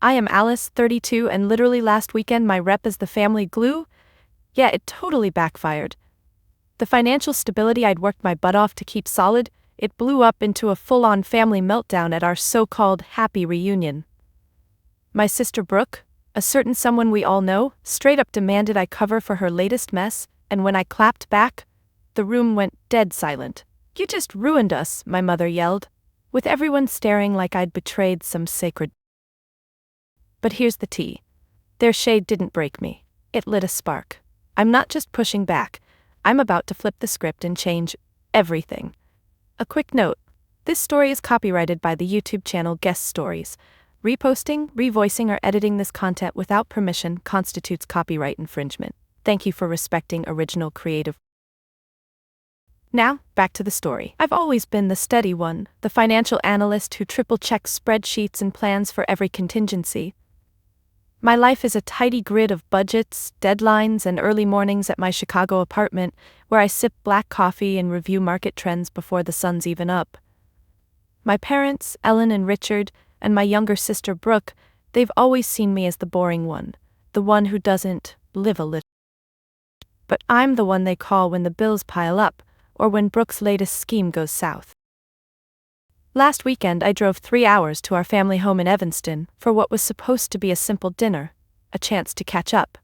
I am Alice, 32, and literally last weekend my rep as the family glue? Yeah, it totally backfired. The financial stability I'd worked my butt off to keep solid, it blew up into a full-on family meltdown at our so-called happy reunion. My sister Brooke, a certain someone we all know, straight up demanded I cover for her latest mess, and when I clapped back, the room went dead silent. "You just ruined us," my mother yelled, with everyone staring like I'd betrayed some sacred. But here's the tea. Their shade didn't break me. It lit a spark. I'm not just pushing back. I'm about to flip the script and change everything. A quick note. This story is copyrighted by the YouTube channel Guest Stories. Reposting, revoicing, or editing this content without permission constitutes copyright infringement. Thank you for respecting original creative. Now, back to the story. I've always been the steady one, the financial analyst who triple-checks spreadsheets and plans for every contingency. My life is a tidy grid of budgets, deadlines, and early mornings at my Chicago apartment, where I sip black coffee and review market trends before the sun's even up. My parents, Ellen and Richard, and my younger sister Brooke, they've always seen me as the boring one, the one who doesn't live a little. But I'm the one they call when the bills pile up, or when Brooke's latest scheme goes south. Last weekend I drove 3 hours to our family home in Evanston for what was supposed to be a simple dinner, a chance to catch up.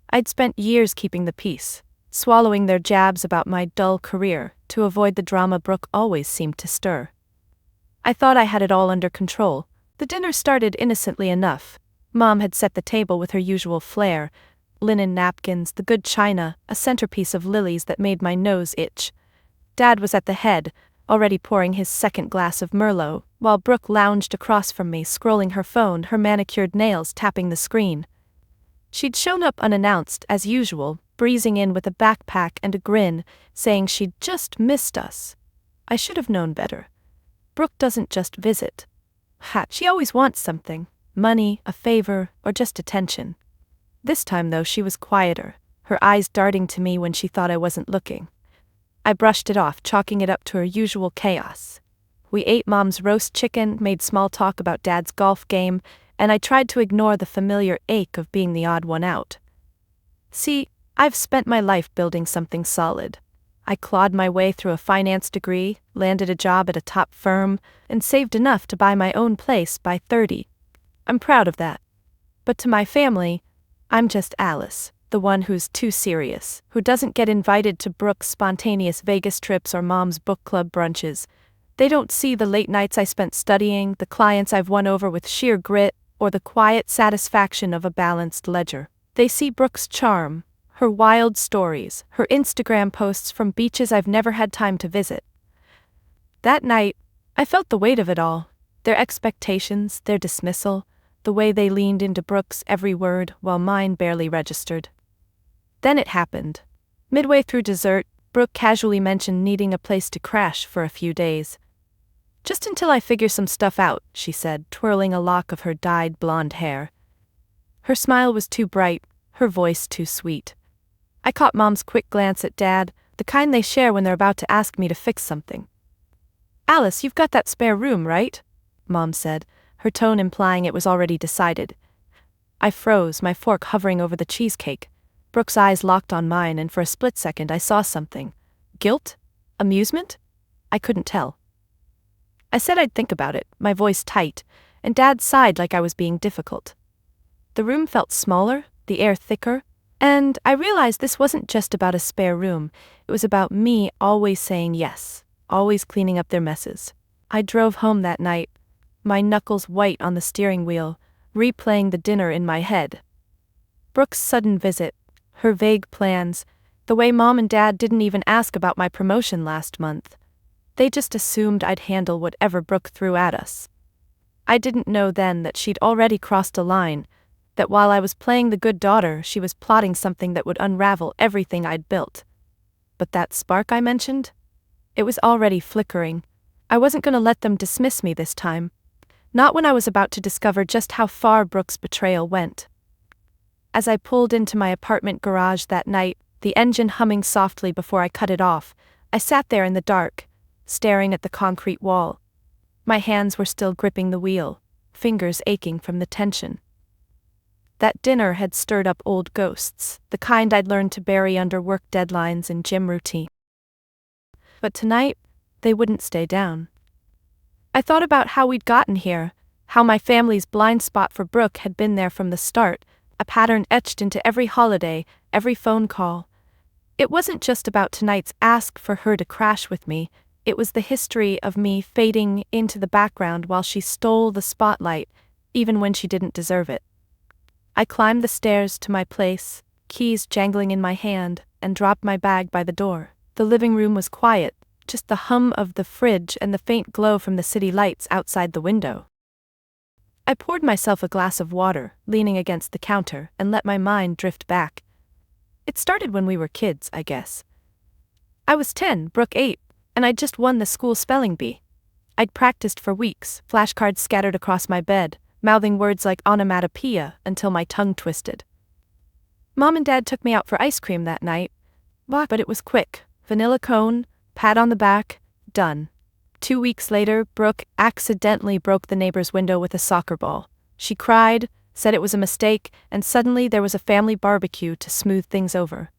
I'd spent years keeping the peace, swallowing their jabs about my dull career to avoid the drama Brooke always seemed to stir. I thought I had it all under control. The dinner started innocently enough. Mom had set the table with her usual flair, linen napkins, the good china, a centerpiece of lilies that made my nose itch. Dad was at the head, already pouring his second glass of Merlot, while Brooke lounged across from me scrolling her phone, her manicured nails tapping the screen. She'd shown up unannounced, as usual, breezing in with a backpack and a grin, saying she'd just missed us. I should have known better. Brooke doesn't just visit. She always wants something, money, a favor, or just attention. This time, though, she was quieter, her eyes darting to me when she thought I wasn't looking. I brushed it off, chalking it up to her usual chaos. We ate Mom's roast chicken, made small talk about Dad's golf game, and I tried to ignore the familiar ache of being the odd one out. See, I've spent my life building something solid. I clawed my way through a finance degree, landed a job at a top firm, and saved enough to buy my own place by 30. I'm proud of that. But to my family, I'm just Alice, the one who's too serious, who doesn't get invited to Brooke's spontaneous Vegas trips or Mom's book club brunches. They don't see the late nights I spent studying, the clients I've won over with sheer grit, or the quiet satisfaction of a balanced ledger. They see Brooke's charm, her wild stories, her Instagram posts from beaches I've never had time to visit. That night, I felt the weight of it all, their expectations, their dismissal, the way they leaned into Brooke's every word while mine barely registered. Then it happened. Midway through dessert, Brooke casually mentioned needing a place to crash for a few days. "Just until I figure some stuff out," she said, twirling a lock of her dyed blonde hair. Her smile was too bright, her voice too sweet. I caught Mom's quick glance at Dad, the kind they share when they're about to ask me to fix something. "Alice, you've got that spare room, right?" Mom said, her tone implying it was already decided. I froze, my fork hovering over the cheesecake. Brooke's eyes locked on mine, and for a split second I saw something. Guilt? Amusement? I couldn't tell. I said I'd think about it, my voice tight, and Dad sighed like I was being difficult. The room felt smaller, the air thicker, and I realized this wasn't just about a spare room. It was about me always saying yes, always cleaning up their messes. I drove home that night, my knuckles white on the steering wheel, replaying the dinner in my head. Brooke's sudden visit, her vague plans, the way Mom and Dad didn't even ask about my promotion last month. They just assumed I'd handle whatever Brooke threw at us. I didn't know then that she'd already crossed a line, that while I was playing the good daughter, she was plotting something that would unravel everything I'd built. But that spark I mentioned? It was already flickering. I wasn't going to let them dismiss me this time. Not when I was about to discover just how far Brooke's betrayal went. As I pulled into my apartment garage that night, the engine humming softly before I cut it off, I sat there in the dark, staring at the concrete wall. My hands were still gripping the wheel, fingers aching from the tension. That dinner had stirred up old ghosts, the kind I'd learned to bury under work deadlines and gym routine. But tonight, they wouldn't stay down. I thought about how we'd gotten here, how my family's blind spot for Brooke had been there from the start, a pattern etched into every holiday, every phone call. It wasn't just about tonight's ask for her to crash with me, it was the history of me fading into the background while she stole the spotlight, even when she didn't deserve it. I climbed the stairs to my place, keys jangling in my hand, and dropped my bag by the door. The living room was quiet, just the hum of the fridge and the faint glow from the city lights outside the window. I poured myself a glass of water, leaning against the counter, and let my mind drift back. It started when we were kids, I guess. I was 10, Brooke 8, and I'd just won the school spelling bee. I'd practiced for weeks, flashcards scattered across my bed, mouthing words like onomatopoeia until my tongue twisted. Mom and Dad took me out for ice cream that night, but it was quick. Vanilla cone, pat on the back, done. 2 weeks later, Brooke accidentally broke the neighbor's window with a soccer ball. She cried, said it was a mistake, and suddenly there was a family barbecue to smooth things over.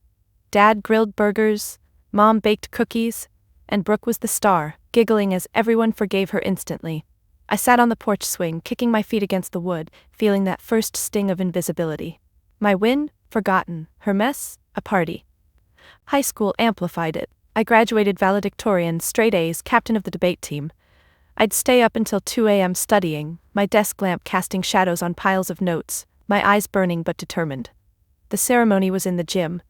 Dad grilled burgers, Mom baked cookies, and Brooke was the star, giggling as everyone forgave her instantly. I sat on the porch swing, kicking my feet against the wood, feeling that first sting of invisibility. My win? Forgotten. Her mess? A party. High school amplified it. I graduated valedictorian, straight A's, captain of the debate team. I'd stay up until 2 a.m. studying, my desk lamp casting shadows on piles of notes, my eyes burning but determined. The ceremony was in the gym,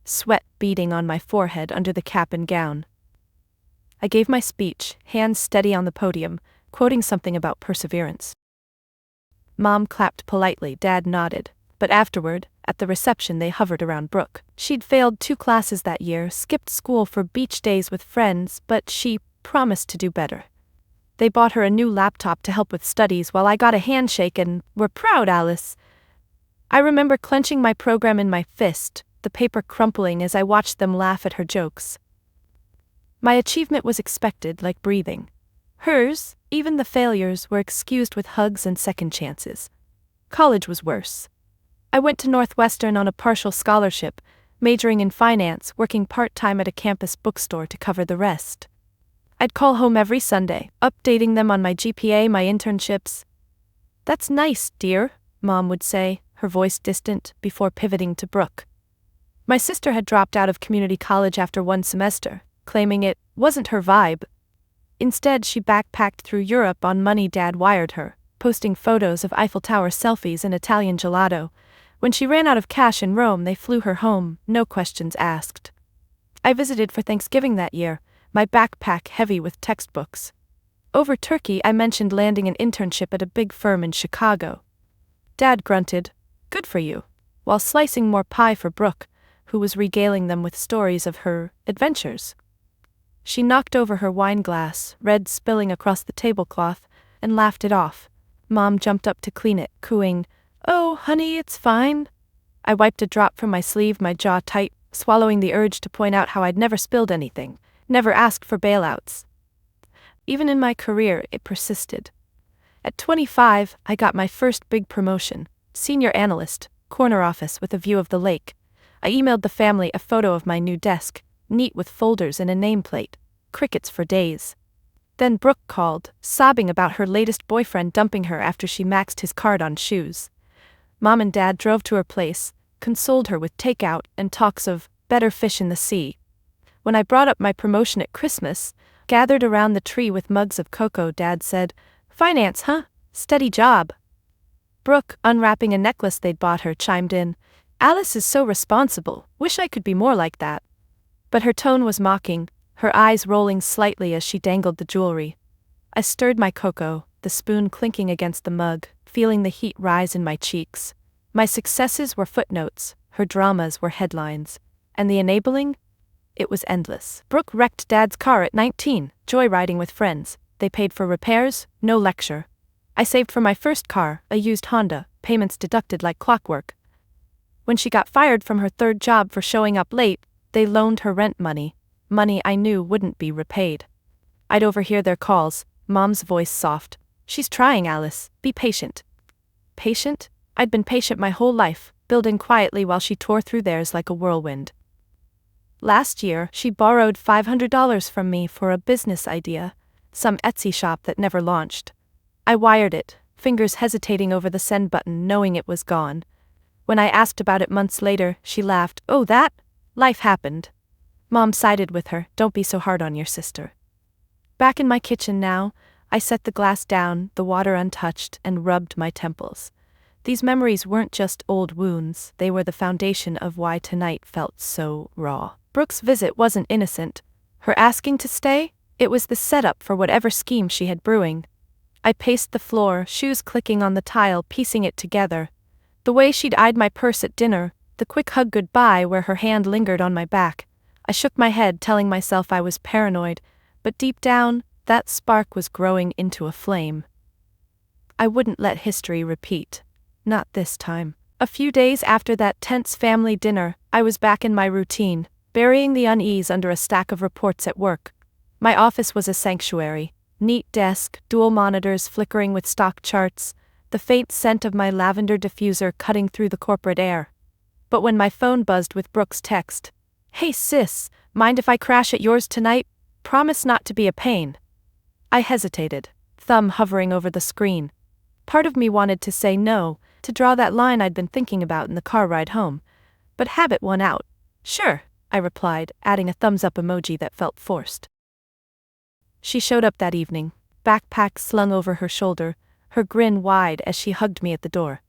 sweat beading on my forehead under the cap and gown. I gave my speech, hands steady on the podium, quoting something about perseverance. Mom clapped politely, Dad nodded, but afterward, at the reception they hovered around Brooke. She'd failed 2 classes that year, skipped school for beach days with friends, but she promised to do better. They bought her a new laptop to help with studies while I got a handshake and, "We're proud, Alice." I remember clenching my program in my fist, the paper crumpling as I watched them laugh at her jokes. My achievement was expected, like breathing. Hers, even the failures, were excused with hugs and second chances. College was worse. I went to Northwestern on a partial scholarship, majoring in finance, working part-time at a campus bookstore to cover the rest. I'd call home every Sunday, updating them on my GPA, my internships. "That's nice, dear," Mom would say, her voice distant, before pivoting to Brooke. My sister had dropped out of community college after 1 semester, claiming it wasn't her vibe. Instead, she backpacked through Europe on money Dad wired her, posting photos of Eiffel Tower selfies and Italian gelato. When she ran out of cash in Rome, they flew her home, no questions asked. I visited for Thanksgiving that year, my backpack heavy with textbooks. Over turkey, I mentioned landing an internship at a big firm in Chicago. Dad grunted, "Good for you," while slicing more pie for Brooke, who was regaling them with stories of her adventures. She knocked over her wine glass, red spilling across the tablecloth, and laughed it off. Mom jumped up to clean it, cooing, "Oh, honey, it's fine." I wiped a drop from my sleeve, my jaw tight, swallowing the urge to point out how I'd never spilled anything, never asked for bailouts. Even in my career, it persisted. At 25, I got my first big promotion, senior analyst, corner office with a view of the lake. I emailed the family a photo of my new desk, neat with folders and a nameplate. Crickets for days. Then Brooke called, sobbing about her latest boyfriend dumping her after she maxed his card on shoes. Mom and Dad drove to her place, consoled her with takeout and talks of better fish in the sea. When I brought up my promotion at Christmas, gathered around the tree with mugs of cocoa, Dad said, "Finance, huh? Steady job." Brooke, unwrapping a necklace they'd bought her, chimed in, "Alice is so responsible, wish I could be more like that." But her tone was mocking, her eyes rolling slightly as she dangled the jewelry. I stirred my cocoa, the spoon clinking against the mug, feeling the heat rise in my cheeks. My successes were footnotes, her dramas were headlines. And the enabling? It was endless. Brooke wrecked Dad's car at 19, joyriding with friends. They paid for repairs, no lecture. I saved for my first car, a used Honda, payments deducted like clockwork. When she got fired from her third job for showing up late, they loaned her rent money I knew wouldn't be repaid. I'd overhear their calls, Mom's voice soft, She's trying, Alice. Be patient. Patient? I'd been patient my whole life, building quietly while she tore through theirs like a whirlwind. Last year, she borrowed $500 from me for a business idea, some Etsy shop that never launched. I wired it, fingers hesitating over the send button, knowing it was gone. When I asked about it months later, she laughed. Oh, that? Life happened. Mom sided with her. Don't be so hard on your sister. Back in my kitchen now, I set the glass down, the water untouched, and rubbed my temples. These memories weren't just old wounds, they were the foundation of why tonight felt so raw. Brooke's visit wasn't innocent. Her asking to stay? It was the setup for whatever scheme she had brewing. I paced the floor, shoes clicking on the tile, piecing it together. The way she'd eyed my purse at dinner, the quick hug goodbye where her hand lingered on my back. I shook my head, telling myself I was paranoid, but deep down, that spark was growing into a flame. I wouldn't let history repeat. Not this time. A few days after that tense family dinner, I was back in my routine, burying the unease under a stack of reports at work. My office was a sanctuary. Neat desk, dual monitors flickering with stock charts, the faint scent of my lavender diffuser cutting through the corporate air. But when my phone buzzed with Brooke's text, "Hey sis, mind if I crash at yours tonight? Promise not to be a pain." I hesitated, thumb hovering over the screen. Part of me wanted to say no, to draw that line I'd been thinking about in the car ride home. But habit won out. "Sure," I replied, adding a thumbs-up emoji that felt forced. She showed up that evening, backpack slung over her shoulder, her grin wide as she hugged me at the door.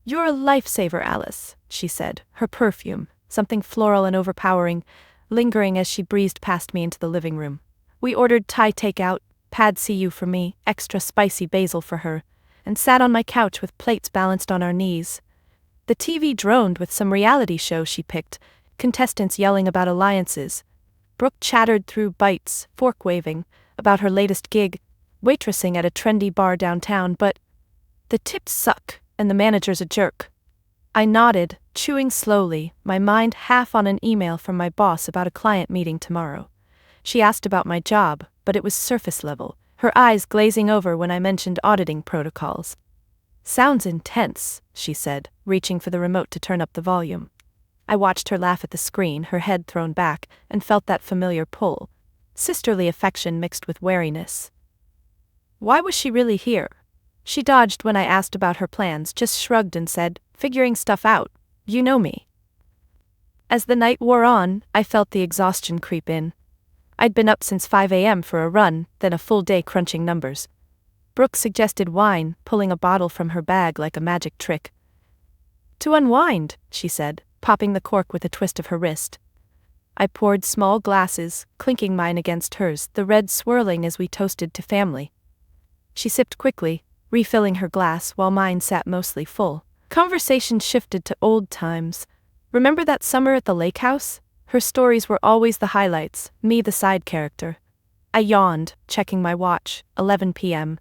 "You're a lifesaver, Alice," she said, her perfume, something floral and overpowering, lingering as she breezed past me into the living room. We ordered Thai takeout, pad see ew for me, extra spicy basil for her, and sat on my couch with plates balanced on our knees. The TV droned with some reality show she picked, contestants yelling about alliances. Brooke chattered through bites, fork-waving, about her latest gig, waitressing at a trendy bar downtown, but the tips suck, and the manager's a jerk. I nodded, chewing slowly, my mind half on an email from my boss about a client meeting tomorrow. She asked about my job, but it was surface level, her eyes glazing over when I mentioned auditing protocols. "Sounds intense," she said, reaching for the remote to turn up the volume. I watched her laugh at the screen, her head thrown back, and felt that familiar pull. Sisterly affection mixed with wariness. Why was she really here? She dodged when I asked about her plans, just shrugged and said, "Figuring stuff out. You know me." As the night wore on, I felt the exhaustion creep in. I'd been up since 5 a.m. for a run, then a full day crunching numbers. Brooke suggested wine, pulling a bottle from her bag like a magic trick. "To unwind," she said, popping the cork with a twist of her wrist. I poured small glasses, clinking mine against hers, the red swirling as we toasted to family. She sipped quickly, refilling her glass while mine sat mostly full. Conversation shifted to old times. Remember that summer at the lake house? Her stories were always the highlights, me the side character. I yawned, checking my watch, 11 p.m.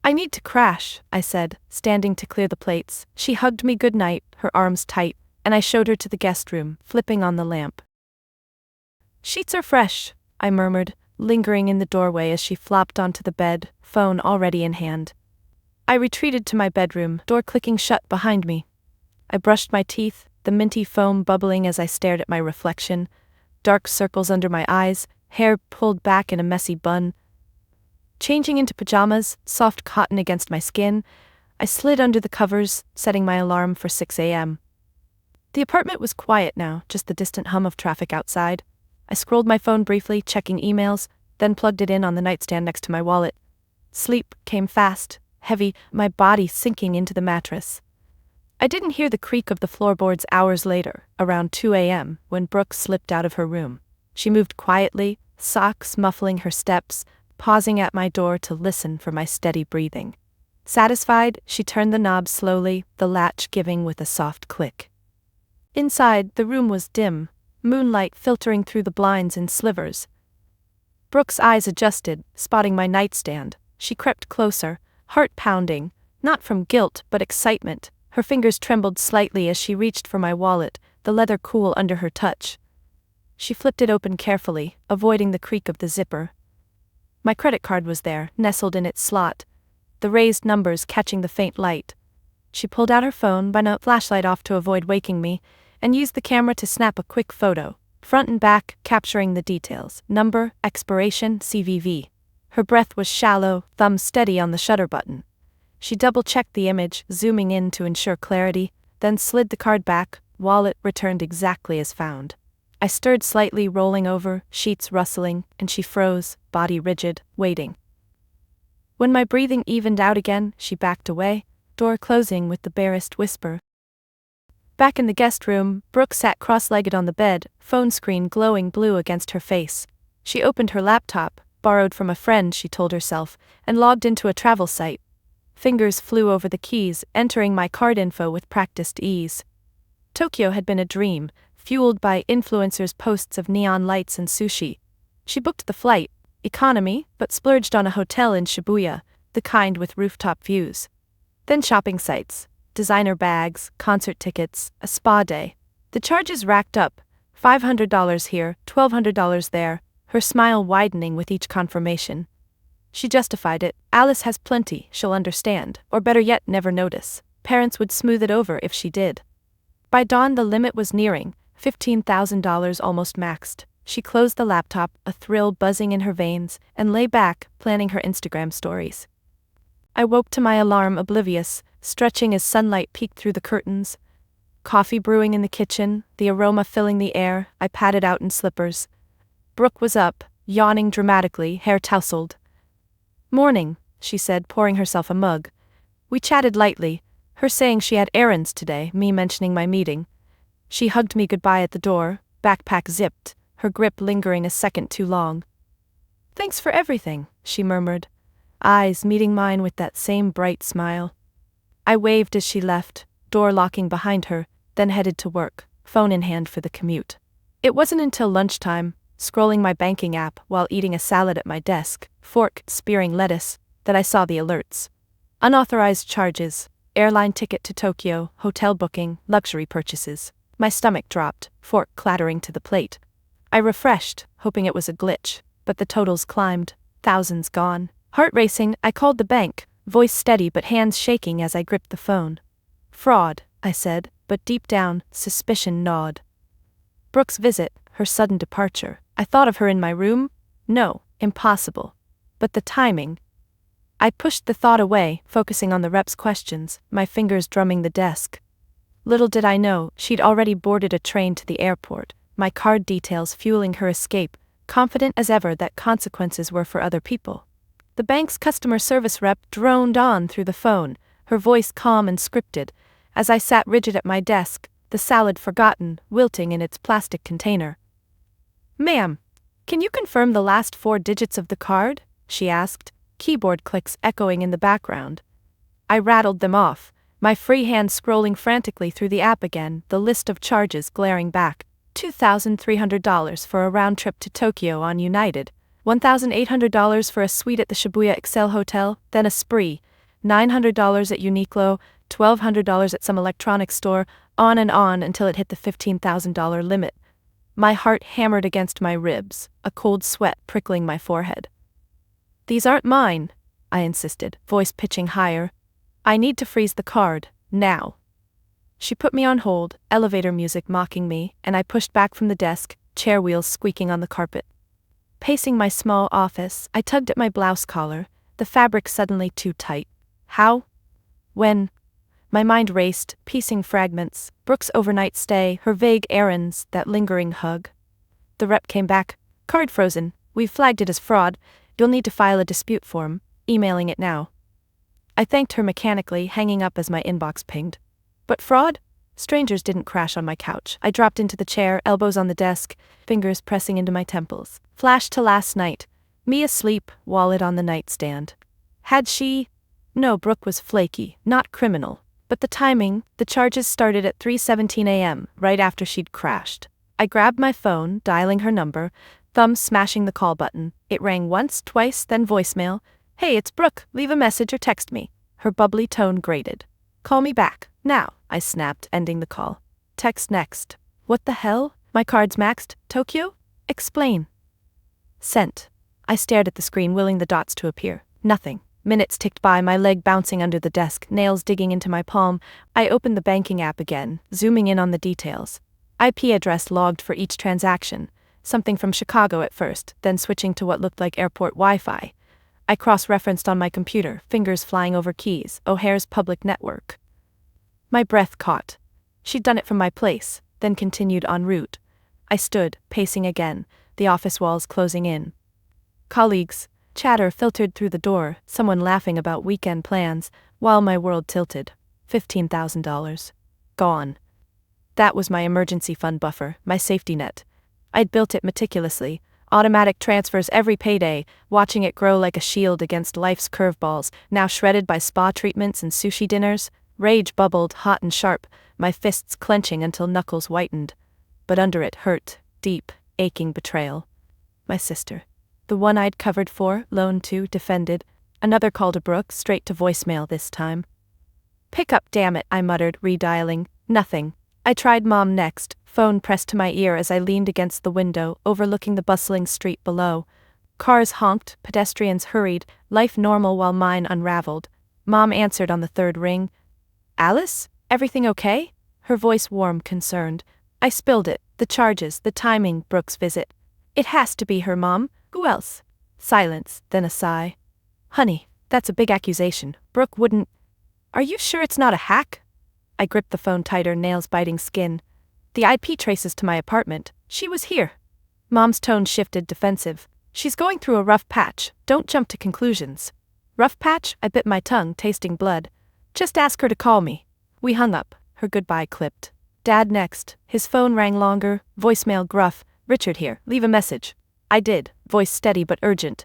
"I need to crash," I said, standing to clear the plates. She hugged me goodnight, her arms tight, and I showed her to the guest room, flipping on the lamp. "Sheets are fresh," I murmured, lingering in the doorway as she flopped onto the bed, phone already in hand. I retreated to my bedroom, door clicking shut behind me. I brushed my teeth, the minty foam bubbling as I stared at my reflection, dark circles under my eyes, hair pulled back in a messy bun. Changing into pajamas, soft cotton against my skin, I slid under the covers, setting my alarm for 6 a.m. The apartment was quiet now, just the distant hum of traffic outside. I scrolled my phone briefly, checking emails, then plugged it in on the nightstand next to my wallet. Sleep came fast, heavy, my body sinking into the mattress. I didn't hear the creak of the floorboards hours later, around 2 a.m., when Brooke slipped out of her room. She moved quietly, socks muffling her steps, pausing at my door to listen for my steady breathing. Satisfied, she turned the knob slowly, the latch giving with a soft click. Inside, the room was dim, moonlight filtering through the blinds in slivers. Brooke's eyes adjusted, spotting my nightstand. She crept closer, heart pounding, not from guilt but excitement. Her fingers trembled slightly as she reached for my wallet, the leather cool under her touch. She flipped it open carefully, avoiding the creak of the zipper. My credit card was there, nestled in its slot. the raised numbers catching the faint light. She pulled out her phone, by no flashlight off to avoid waking me, and used the camera to snap a quick photo, front and back, capturing the details: number, expiration, CVV. Her breath was shallow, thumb steady on the shutter button. She double-checked the image, zooming in to ensure clarity, then slid the card back, wallet returned exactly as found. I stirred slightly, rolling over, sheets rustling, and she froze, body rigid, waiting. When my breathing evened out again, she backed away, door closing with the barest whisper. Back in the guest room, Brooke sat cross-legged on the bed, phone screen glowing blue against her face. She opened her laptop, borrowed from a friend, she told herself, and logged into a travel site. Fingers flew over the keys, entering my card info with practiced ease. Tokyo had been a dream, fueled by influencers' posts of neon lights and sushi. She booked the flight, economy, but splurged on a hotel in Shibuya, the kind with rooftop views. Then shopping sites, designer bags, concert tickets, a spa day. The charges racked up, $500 here, $1,200 there, her smile widening with each confirmation. She justified it. Alice has plenty, she'll understand, or better yet, never notice. Parents would smooth it over if she did. By dawn the limit was nearing, $15,000 almost maxed. She closed the laptop, a thrill buzzing in her veins, and lay back, planning her Instagram stories. I woke to my alarm oblivious, stretching as sunlight peeked through the curtains. Coffee brewing in the kitchen, the aroma filling the air, I padded out in slippers. Brooke was up, yawning dramatically, hair tousled. "Morning," she said, pouring herself a mug. We chatted lightly, her saying she had errands today, me mentioning my meeting. She hugged me goodbye at the door, backpack zipped, her grip lingering a second too long. "Thanks for everything," she murmured, eyes meeting mine with that same bright smile. I waved as she left, door locking behind her, then headed to work, phone in hand for the commute. It wasn't until lunchtime, scrolling my banking app while eating a salad at my desk, fork spearing lettuce, that I saw the alerts. Unauthorized charges, airline ticket to Tokyo, hotel booking, luxury purchases. My stomach dropped, fork clattering to the plate. I refreshed, hoping it was a glitch, but the totals climbed, thousands gone. Heart racing, I called the bank, voice steady but hands shaking as I gripped the phone. "Fraud," I said, but deep down, suspicion gnawed. Brooke's visit, her sudden departure. I thought of her in my room? No, impossible. But the timing. I pushed the thought away, focusing on the rep's questions, my fingers drumming the desk. Little did I know, she'd already boarded a train to the airport, my card details fueling her escape, confident as ever that consequences were for other people. The bank's customer service rep droned on through the phone, her voice calm and scripted, as I sat rigid at my desk, the salad forgotten, wilting in its plastic container. "Ma'am, can you confirm the last 4 digits of the card?" she asked, keyboard clicks echoing in the background. I rattled them off, my free hand scrolling frantically through the app again, the list of charges glaring back. $2,300 for a round trip to Tokyo on United, $1,800 for a suite at the Shibuya Excel Hotel, then a spree, $900 at Uniqlo, $1,200 at some electronics store, on and on until it hit the $15,000 limit. My heart hammered against my ribs, a cold sweat prickling my forehead. "These aren't mine," I insisted, voice pitching higher. "I need to freeze the card, now." She put me on hold, elevator music mocking me, and I pushed back from the desk, chair wheels squeaking on the carpet. Pacing my small office, I tugged at my blouse collar, the fabric suddenly too tight. How? When? My mind raced, piecing fragments, Brooke's overnight stay, her vague errands, that lingering hug. The rep came back. "Card frozen. We've flagged it as fraud. You'll need to file a dispute form. Emailing it now." I thanked her mechanically, hanging up as my inbox pinged. But fraud? Strangers didn't crash on my couch. I dropped into the chair, elbows on the desk, fingers pressing into my temples. Flash to last night. Me asleep, wallet on the nightstand. Had she? No, Brooke was flaky, not criminal. But the timing, the charges started at 3:17 a.m., right after she'd crashed. I grabbed my phone, dialing her number, thumb smashing the call button. It rang once, twice, then voicemail. "Hey, it's Brooke, leave a message or text me." Her bubbly tone grated. "Call me back, now," I snapped, ending the call. "Text next." "What the hell? My card's maxed, Tokyo? Explain." Sent. I stared at the screen, willing the dots to appear. Nothing. Minutes ticked by, my leg bouncing under the desk, nails digging into my palm. I opened the banking app again, zooming in on the details. IP address logged for each transaction. Something from Chicago at first, then switching to what looked like airport Wi-Fi. I cross-referenced on my computer, fingers flying over keys. O'Hare's public network. My breath caught. She'd done it from my place, then continued en route. I stood, pacing again, the office walls closing in. Colleagues. Chatter filtered through the door, someone laughing about weekend plans, while my world tilted. $15,000. Gone. That was my emergency fund buffer, my safety net. I'd built it meticulously, automatic transfers every payday, watching it grow like a shield against life's curveballs, now shredded by spa treatments and sushi dinners. Rage bubbled, hot and sharp, my fists clenching until knuckles whitened. But under it hurt, deep, aching betrayal. My sister. The one I'd covered for, loaned to, defended. Another call to Brooke, straight to voicemail this time. "Pick up, damn it," I muttered, redialing. Nothing. I tried Mom next, phone pressed to my ear as I leaned against the window, overlooking the bustling street below. Cars honked, pedestrians hurried, life normal while mine unraveled. Mom answered on the third ring. "Alice? Everything okay?" Her voice warm, concerned. I spilled it, the charges, the timing, Brooke's visit. "It has to be her, Mom. Who else?" Silence, then a sigh. "Honey, that's a big accusation. Brooke wouldn't—" "Are you sure it's not a hack?" I gripped the phone tighter, nails biting skin. "The IP traces to my apartment. She was here." Mom's tone shifted, defensive. "She's going through a rough patch. Don't jump to conclusions." "Rough patch?" I bit my tongue, tasting blood. "Just ask her to call me." We hung up, her goodbye clipped. Dad next. His phone rang longer, voicemail gruff. "Richard here, leave a message." I did, voice steady but urgent.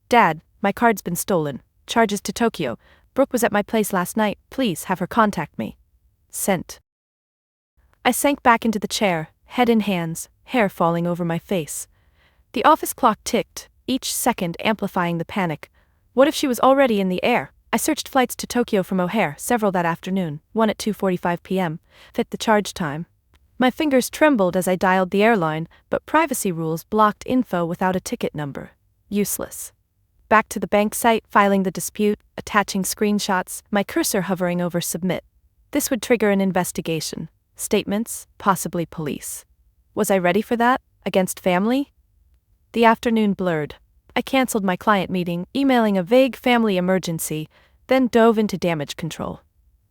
"Dad, my card's been stolen. Charges to Tokyo. Brooke was at my place last night. Please have her contact me." Sent. I sank back into the chair, head in hands, hair falling over my face. The office clock ticked, each second amplifying the panic. What if she was already in the air? I searched flights to Tokyo from O'Hare, several that afternoon, one at 2:45 p.m., fit the charge time. My fingers trembled as I dialed the airline, but privacy rules blocked info without a ticket number. Useless. Back to the bank site, filing the dispute, attaching screenshots, my cursor hovering over submit. This would trigger an investigation. Statements, possibly police. Was I ready for that? Against family? The afternoon blurred. I canceled my client meeting, emailing a vague family emergency, then dove into damage control.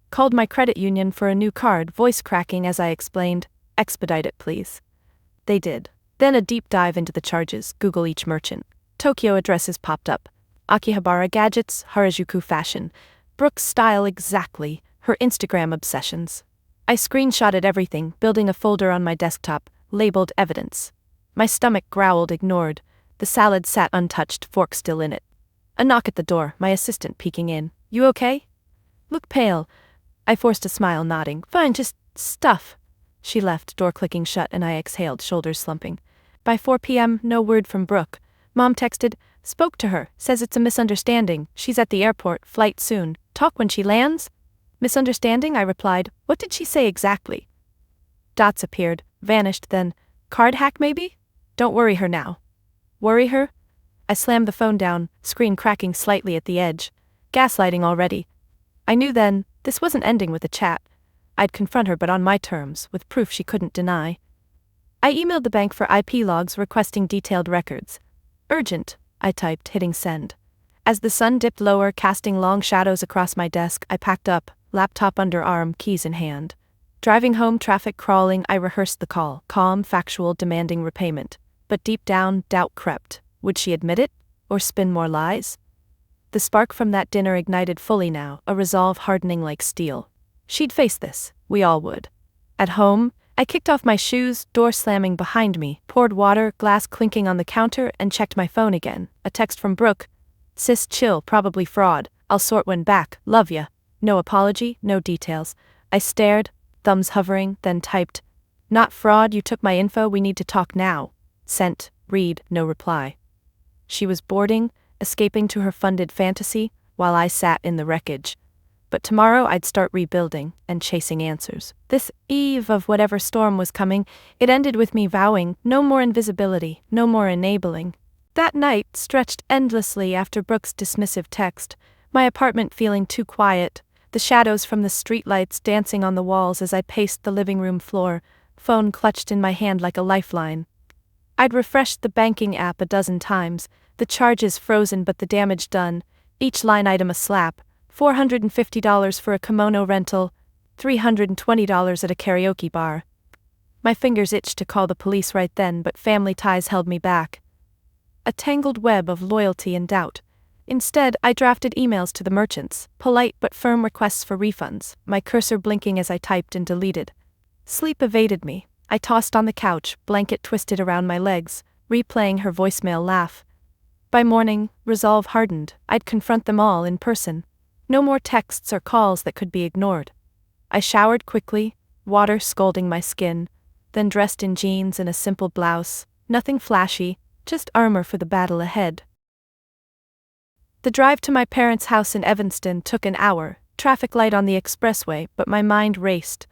Called my credit union for a new card, voice cracking as I explained, "Expedite it, please." They did. Then a deep dive into the charges, Google each merchant. Tokyo addresses popped up. Akihabara gadgets, Harajuku fashion. Brooke's style exactly, her Instagram obsessions. I screenshotted everything, building a folder on my desktop, labeled evidence. My stomach growled, ignored. The salad sat untouched, fork still in it. A knock at the door, my assistant peeking in. "You okay?" "Look pale." I forced a smile, nodding. "Fine, just stuff." She left, door clicking shut, and I exhaled, shoulders slumping. By 4 p.m., no word from Brooke. Mom texted, "Spoke to her, says it's a misunderstanding. She's at the airport, flight soon. Talk when she lands?" "Misunderstanding?" I replied. "What did she say exactly?" Dots appeared, vanished, then, "Card hack maybe? Don't worry her now." Worry her? I slammed the phone down, screen cracking slightly at the edge. Gaslighting already. I knew then, this wasn't ending with a chat. I'd confront her, but on my terms, with proof she couldn't deny. I emailed the bank for IP logs requesting detailed records. "Urgent," I typed, hitting send. As the sun dipped lower, casting long shadows across my desk, I packed up, laptop under arm, keys in hand. Driving home, traffic crawling, I rehearsed the call, calm, factual, demanding repayment. But deep down, doubt crept. Would she admit it? Or spin more lies? The spark from that dinner ignited fully now, a resolve hardening like steel. She'd face this. We all would. At home, I kicked off my shoes, door slamming behind me, poured water, glass clinking on the counter, and checked my phone again. A text from Brooke. "Sis, chill, probably fraud. I'll sort when back. Love ya." No apology, no details. I stared, thumbs hovering, then typed, "Not fraud, you took my info, we need to talk now." Sent, read, no reply. She was boarding, escaping to her funded fantasy, while I sat in the wreckage. But tomorrow I'd start rebuilding, and chasing answers. This eve of whatever storm was coming, it ended with me vowing, no more invisibility, no more enabling. That night stretched endlessly after Brooke's dismissive text. My apartment feeling too quiet, the shadows from the streetlights dancing on the walls as I paced the living room floor, phone clutched in my hand like a lifeline. I'd refreshed the banking app a dozen times, the charges frozen but the damage done, each line item a slap, $450 for a kimono rental, $320 at a karaoke bar. My fingers itched to call the police right then, but family ties held me back. A tangled web of loyalty and doubt. Instead, I drafted emails to the merchants, polite but firm requests for refunds, my cursor blinking as I typed and deleted. Sleep evaded me. I tossed on the couch, blanket twisted around my legs, replaying her voicemail laugh. By morning, resolve hardened. I'd confront them all in person. No more texts or calls that could be ignored. I showered quickly, water scalding my skin, then dressed in jeans and a simple blouse, nothing flashy, just armor for the battle ahead. The drive to my parents' house in Evanston took an hour, traffic light on the expressway, but my mind raced.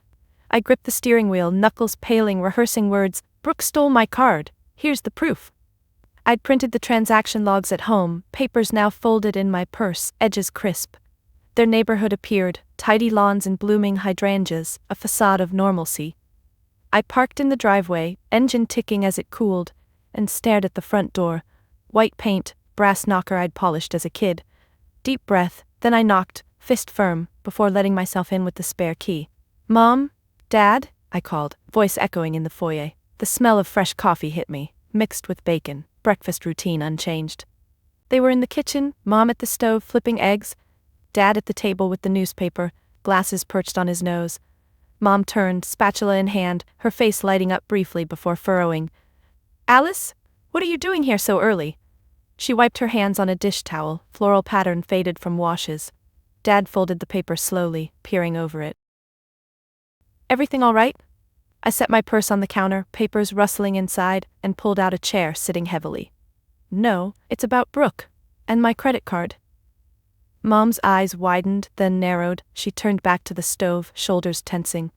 I gripped the steering wheel, knuckles paling, rehearsing words. Brooke stole my card, here's the proof. I'd printed the transaction logs at home, papers now folded in my purse, edges crisp. Their neighborhood appeared, tidy lawns and blooming hydrangeas, a facade of normalcy. I parked in the driveway, engine ticking as it cooled, and stared at the front door. White paint, brass knocker I'd polished as a kid. Deep breath, then I knocked, fist firm, before letting myself in with the spare key. Mom? Dad? I called, voice echoing in the foyer. The smell of fresh coffee hit me, mixed with bacon, breakfast routine unchanged. They were in the kitchen, Mom at the stove flipping eggs, Dad at the table with the newspaper, glasses perched on his nose. Mom turned, spatula in hand, her face lighting up briefly before furrowing. Alice? What are you doing here so early? She wiped her hands on a dish towel, floral pattern faded from washes. Dad folded the paper slowly, peering over it. Everything all right? I set my purse on the counter, papers rustling inside, and pulled out a chair, sitting heavily. No, it's about Brooke. And my credit card. Mom's eyes widened, then narrowed. She turned back to the stove, shoulders tensing.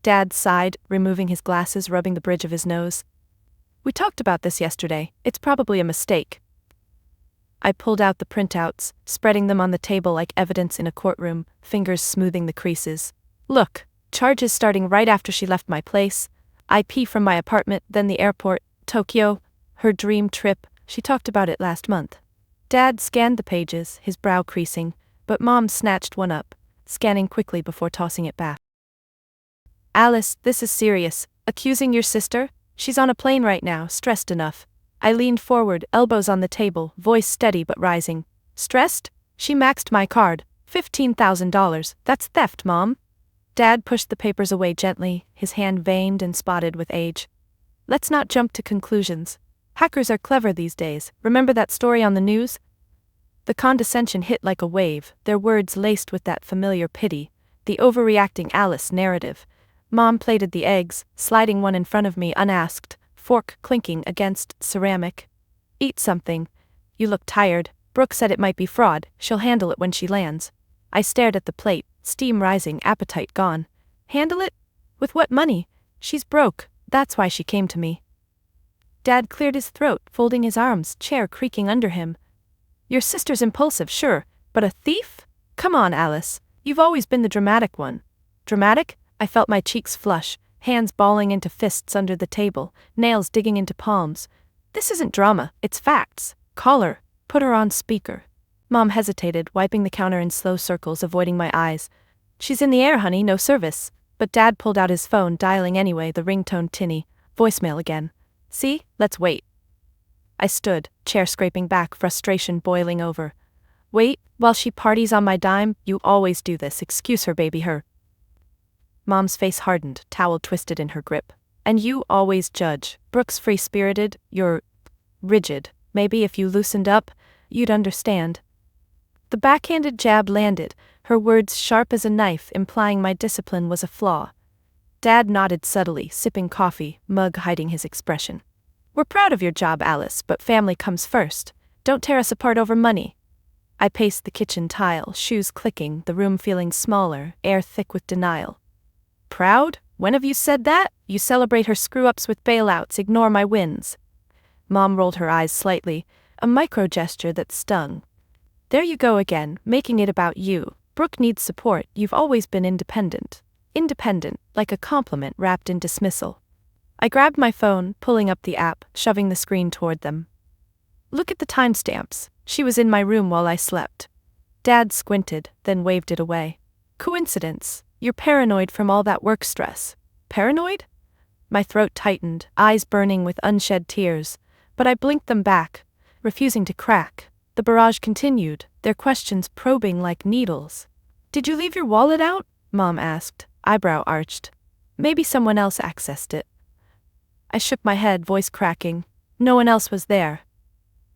Dad sighed, removing his glasses, rubbing the bridge of his nose. We talked about this yesterday. It's probably a mistake. I pulled out the printouts, spreading them on the table like evidence in a courtroom, fingers smoothing the creases. Look, charges starting right after she left my place, IP from my apartment, then the airport, Tokyo, her dream trip. She talked about it last month. Dad scanned the pages, his brow creasing, but Mom snatched one up, scanning quickly before tossing it back. Alice, this is serious. Accusing your sister? She's on a plane right now, stressed enough. I leaned forward, elbows on the table, voice steady but rising. Stressed? She maxed my card. $15,000. That's theft, Mom. Dad pushed the papers away gently, his hand veined and spotted with age. Let's not jump to conclusions. Hackers are clever these days. Remember that story on the news? The condescension hit like a wave, their words laced with that familiar pity, the overreacting Alice narrative. Mom plated the eggs, sliding one in front of me unasked, fork clinking against ceramic. Eat something. You look tired. Brooke said it might be fraud, she'll handle it when she lands. I stared at the plate, steam rising, appetite gone. Handle it? With what money? She's broke, that's why she came to me. Dad cleared his throat, folding his arms, chair creaking under him. Your sister's impulsive, sure, but a thief? Come on, Alice. You've always been the dramatic one. Dramatic? I felt my cheeks flush, hands balling into fists under the table, nails digging into palms. This isn't drama, it's facts. Call her. Put her on speaker. Mom hesitated, wiping the counter in slow circles, avoiding my eyes. She's in the air, honey, no service. But Dad pulled out his phone, dialing anyway, the ringtone tinny. Voicemail again. See? Let's wait. I stood, chair scraping back, frustration boiling over. Wait, while she parties on my dime? You always do this, excuse her, baby, her. Mom's face hardened, towel twisted in her grip. And you always judge. Brooke's free-spirited, you're rigid. Maybe if you loosened up, you'd understand. The backhanded jab landed, her words sharp as a knife, implying my discipline was a flaw. Dad nodded subtly, sipping coffee, mug hiding his expression. We're proud of your job, Alice, but family comes first. Don't tear us apart over money. I paced the kitchen tile, shoes clicking, the room feeling smaller, air thick with denial. Proud? When have you said that? You celebrate her screw-ups with bailouts, ignore my wins. Mom rolled her eyes slightly, a micro gesture that stung. There you go again, making it about you. Brooke needs support, you've always been independent. Independent, like a compliment wrapped in dismissal. I grabbed my phone, pulling up the app, shoving the screen toward them. Look at the timestamps. She was in my room while I slept. Dad squinted, then waved it away. Coincidence. You're paranoid from all that work stress. Paranoid? My throat tightened, eyes burning with unshed tears, but I blinked them back, refusing to crack. The barrage continued, their questions probing like needles. Did you leave your wallet out? Mom asked, eyebrow arched. Maybe someone else accessed it. I shook my head, voice cracking. No one else was there.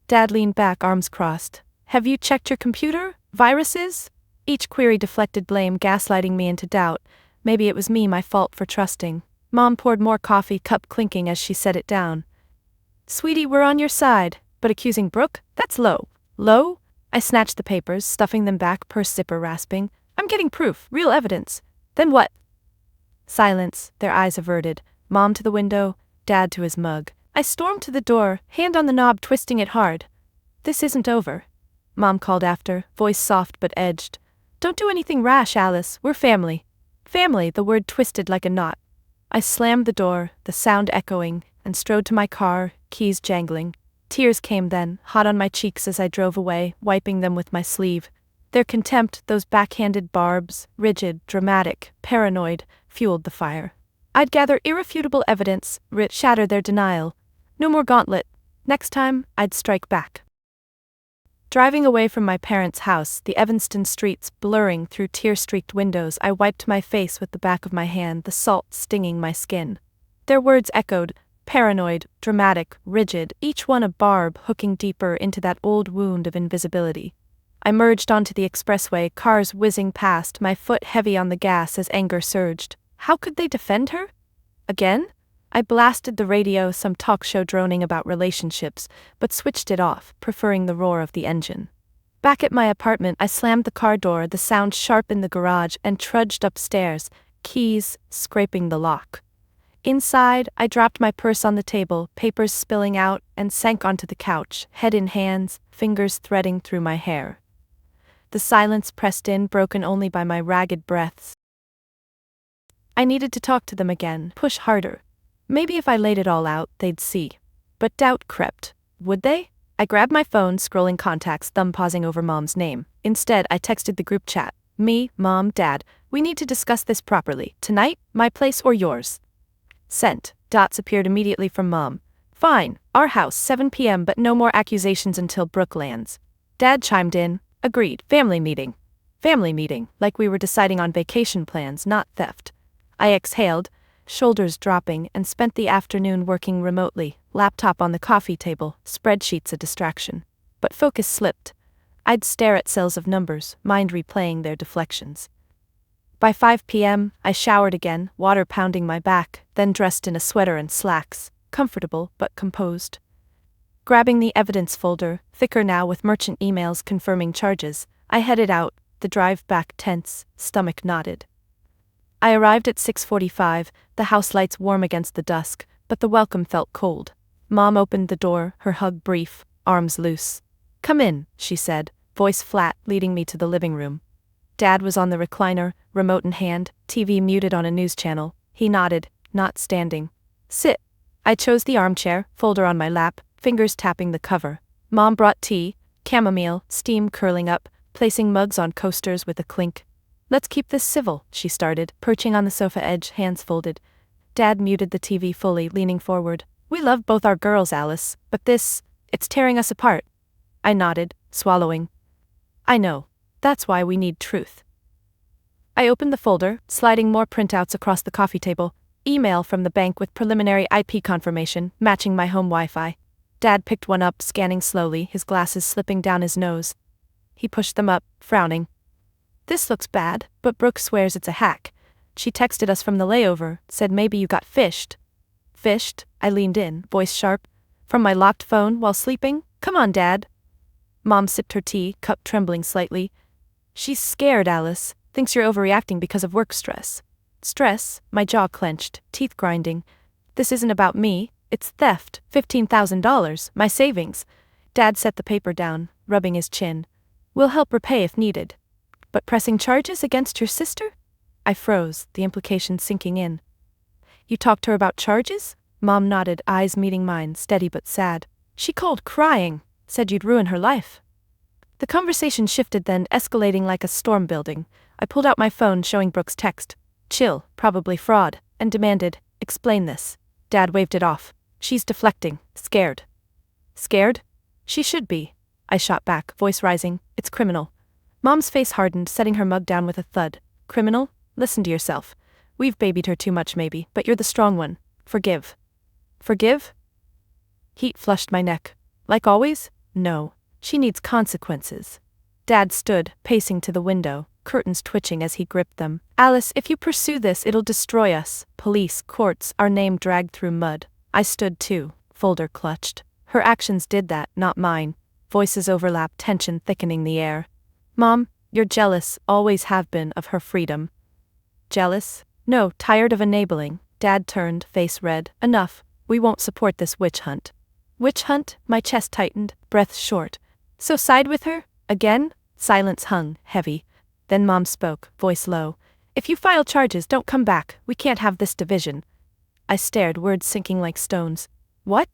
Dad leaned back, arms crossed. Have you checked your computer? Viruses? Each query deflected blame, gaslighting me into doubt. Maybe it was me, my fault for trusting. Mom poured more coffee, cup clinking as she set it down. Sweetie, we're on your side, but accusing Brooke? That's low. Low? I snatched the papers, stuffing them back, purse zipper rasping. I'm getting proof, real evidence. Then what? Silence, their eyes averted. Mom to the window, Dad to his mug. I stormed to the door, hand on the knob, twisting it hard. This isn't over. Mom called after, voice soft but edged. Don't do anything rash, Alice, we're family. Family, the word twisted like a knot. I slammed the door, the sound echoing, and strode to my car, keys jangling. Tears came then, hot on my cheeks as I drove away, wiping them with my sleeve. Their contempt, those backhanded barbs, rigid, dramatic, paranoid, fueled the fire. I'd gather irrefutable evidence, shatter their denial. No more gauntlet. Next time, I'd strike back. Driving away from my parents' house, the Evanston streets blurring through tear-streaked windows, I wiped my face with the back of my hand, the salt stinging my skin. Their words echoed, paranoid, dramatic, rigid, each one a barb hooking deeper into that old wound of invisibility. I merged onto the expressway, cars whizzing past, my foot heavy on the gas as anger surged. How could they defend her? Again? I blasted the radio, some talk show droning about relationships, but switched it off, preferring the roar of the engine. Back at my apartment, I slammed the car door, the sound sharp in the garage, and trudged upstairs, keys scraping the lock. Inside, I dropped my purse on the table, papers spilling out, and sank onto the couch, head in hands, fingers threading through my hair. The silence pressed in, broken only by my ragged breaths. I needed to talk to them again, push harder. Maybe if I laid it all out, they'd see. But doubt crept. Would they? I grabbed my phone, scrolling contacts, thumb pausing over Mom's name. Instead, I texted the group chat. Me, Mom, Dad, we need to discuss this properly. Tonight, my place or yours? Sent. Dots appeared immediately from Mom. Fine, our house, 7 p.m., but no more accusations until Brooke lands. Dad chimed in. Agreed. Family meeting. Family meeting, like we were deciding on vacation plans, not theft. I exhaled, shoulders dropping, and spent the afternoon working remotely, laptop on the coffee table, spreadsheets a distraction. But focus slipped. I'd stare at cells of numbers, mind replaying their deflections. By 5 p.m., I showered again, water pounding my back, then dressed in a sweater and slacks, comfortable but composed. Grabbing the evidence folder, thicker now with merchant emails confirming charges, I headed out, the drive back tense, stomach knotted. I arrived at 6:45, the house lights warm against the dusk, but the welcome felt cold. Mom opened the door, her hug brief, arms loose. Come in, she said, voice flat, leading me to the living room. Dad was on the recliner, remote in hand, TV muted on a news channel. He nodded, not standing. Sit. I chose the armchair, folder on my lap, fingers tapping the cover. Mom brought tea, chamomile, steam curling up, placing mugs on coasters with a clink. Let's keep this civil, she started, perching on the sofa edge, hands folded. Dad muted the TV fully, leaning forward. We love both our girls, Alice, but it's tearing us apart. I nodded, swallowing. I know. That's why we need truth. I opened the folder, sliding more printouts across the coffee table. Email from the bank with preliminary IP confirmation, matching my home Wi-Fi. Dad picked one up, scanning slowly, his glasses slipping down his nose. He pushed them up, frowning. This looks bad, but Brooke swears it's a hack. She texted us from the layover, said maybe you got fished. Fished? I leaned in, voice sharp. From my locked phone while sleeping? Come on, Dad. Mom sipped her tea, cup trembling slightly. She's scared, Alice. Thinks you're overreacting because of work stress. Stress? My jaw clenched, teeth grinding. This isn't about me. It's theft. $15,000, my savings. Dad set the paper down, rubbing his chin. We'll help repay if needed. But pressing charges against your sister? I froze, the implication sinking in. You talked to her about charges? Mom nodded, eyes meeting mine, steady but sad. She called crying, said you'd ruin her life. The conversation shifted then, escalating like a storm building. I pulled out my phone showing Brooke's text. Chill, probably fraud, and demanded, explain this. Dad waved it off. She's deflecting, scared. Scared? She should be. I shot back, voice rising. It's criminal. Mom's face hardened, setting her mug down with a thud. Criminal? Listen to yourself. We've babied her too much maybe, but you're the strong one. Forgive. Forgive? Heat flushed my neck. Like always? No. She needs consequences. Dad stood, pacing to the window, curtains twitching as he gripped them. Alice, if you pursue this, it'll destroy us. Police, courts, our name dragged through mud. I stood too, folder clutched. Her actions did that, not mine. Voices overlapped, tension thickening the air. Mom, you're jealous, always have been, of her freedom. Jealous? No, tired of enabling. Dad turned, face red. Enough. We won't support this witch hunt. Witch hunt? My chest tightened, breath short. So side with her? Again? Silence hung, heavy. Then Mom spoke, voice low. If you file charges, don't come back. We can't have this division. I stared, words sinking like stones. What?